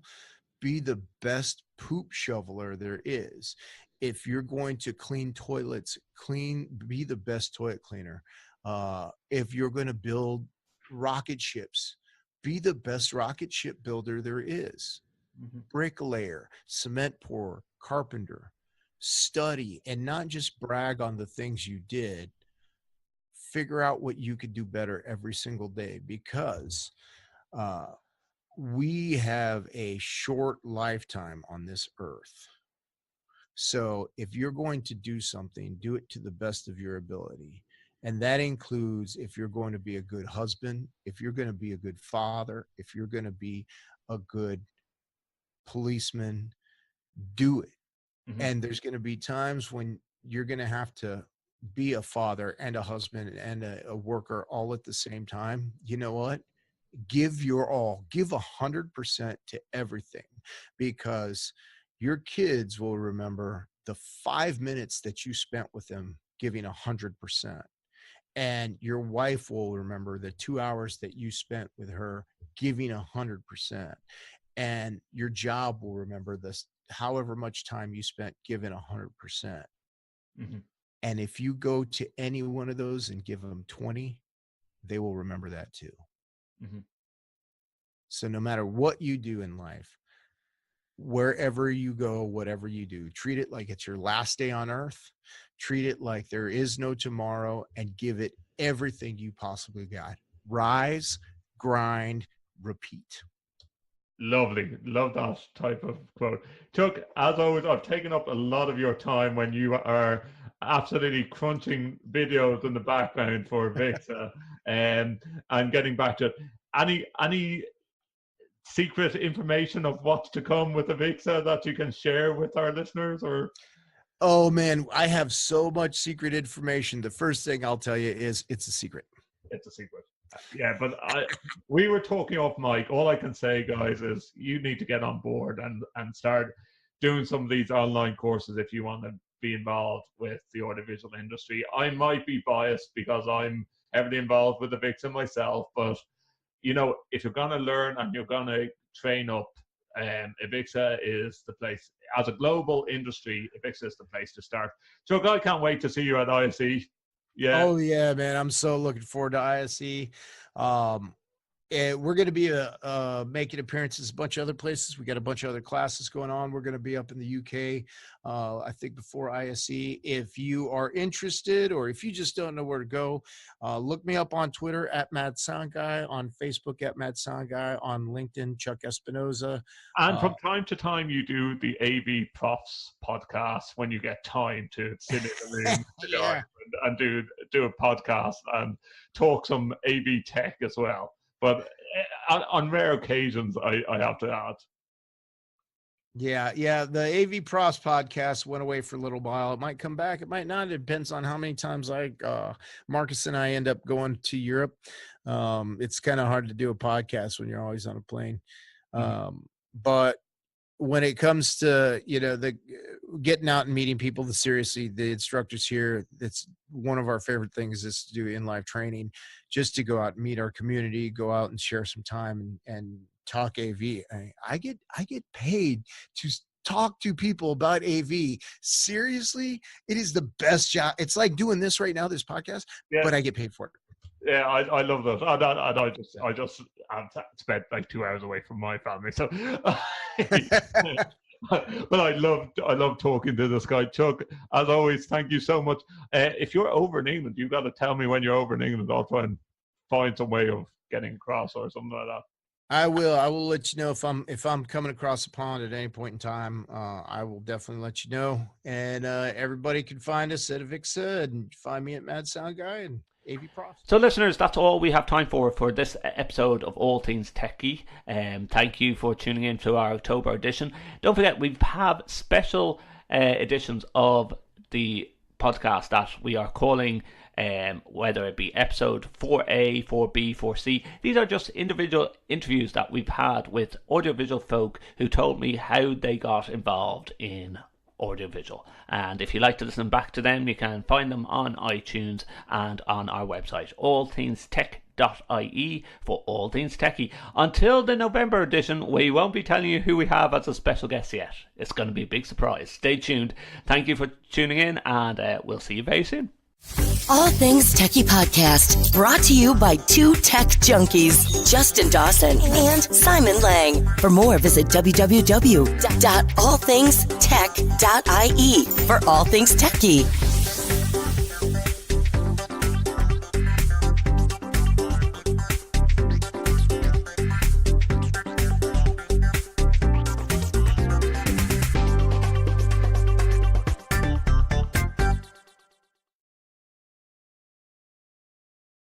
[SPEAKER 5] be the best poop shoveler there is. If you're going to clean toilets, be the best toilet cleaner. If you're going to build rocket ships, be the best rocket ship builder there is. Mm-hmm. Bricklayer, cement pourer, carpenter. Study, and not just brag on the things you did. Figure out what you could do better every single day, because we have a short lifetime on this earth. So if you're going to do something, do it to the best of your ability. And that includes if you're going to be a good husband, if you're going to be a good father, if you're going to be a good policeman, do it. Mm-hmm. And there's going to be times when you're going to have to be a father and a husband and a worker all at the same time. You know what? Give your all. Give 100% to everything, because your kids will remember the 5 minutes that you spent with them giving 100%. And your wife will remember the 2 hours that you spent with her giving 100%. And your job will remember this, however much time you spent giving 100%. Mm-hmm. And if you go to any one of those and give them 20, they will remember that too. Mm-hmm. So no matter what you do in life, wherever you go, whatever you do, treat it like it's your last day on earth. Treat it like there is no tomorrow, and give it everything you possibly got. Rise, grind, repeat.
[SPEAKER 6] Lovely. Love that type of quote. Chuck, as always, I've taken up a lot of your time when you are absolutely crunching videos in the background for AVIXA and getting back to it. Any secret information of what's to come with AVIXA that you can share with our listeners? Or
[SPEAKER 5] Oh man, I have so much secret information. The first thing I'll tell you is it's a secret.
[SPEAKER 6] It's a secret. Yeah, but we were talking off mic. All I can say, guys, is you need to get on board and start doing some of these online courses if you want to be involved with the audiovisual industry. I might be biased because I'm heavily involved with AVIXA myself, but you know, if you're going to learn and you're going to train up, AVIXA is the place. As a global industry, AVIXA is the place to start. So I can't wait to see you at ISE. Yeah.
[SPEAKER 5] Oh yeah, man. I'm so looking forward to ISE. And we're going to be making appearances a bunch of other places. We got a bunch of other classes going on. We're going to be up in the UK, I think before ISE. If you are interested, or if you just don't know where to go, look me up on Twitter at Mad Sound Guy, on Facebook at Mad Sound Guy, on LinkedIn, Chuck Espinoza.
[SPEAKER 6] And from time to time, you do the AV Profs podcast when you get time to sit in the room
[SPEAKER 5] yeah.
[SPEAKER 6] and do a podcast and talk some AV tech as well. But on rare occasions, I have to add.
[SPEAKER 5] Yeah. The AV Pros podcast went away for a little while. It might come back. It might not. It depends on how many times Marcus and I end up going to Europe. It's kind of hard to do a podcast when you're always on a plane. But when it comes to, the getting out and meeting people, the instructors here, that's one of our favorite things is to do in-live training, just to go out and meet our community, go out and share some time and talk AV. I get paid to talk to people about AV. Seriously, it is the best job. It's like doing this right now, this podcast, but I get paid for it.
[SPEAKER 6] Yeah, I love that. And I just have spent like 2 hours away from my family, so but I love talking to this guy. Chuck, as always, thank you so much. If you're over in England, you've got to tell me when you're over in England. I'll try and find some way of getting across or something like that.
[SPEAKER 5] I will let you know if I'm coming across the pond at any point in time. I will definitely let you know. And everybody can find us at AVIXA and find me at Mad Sound Guy and AV Profs.
[SPEAKER 1] So listeners, that's all we have time for this episode of All Things Techie. Thank you for tuning in to our October edition. Don't forget, we have special editions of the podcast that we are calling, whether it be episode 4A, 4B, 4C. These are just individual interviews that we've had with audiovisual folk who told me how they got involved in audiovisual. And if you like to listen back to them, you can find them on iTunes and on our website, allthingstech.ie, for All Things Techie. Until the November edition, we won't be telling you who we have as a special guest yet. It's going to be a big surprise. Stay tuned. Thank you for tuning in, and we'll see you very soon.
[SPEAKER 2] All Things Techie Podcast, brought to you by two tech junkies, Justin Dawson and Simon Lang. For more, visit www.allthingstech.ie for All Things Techie.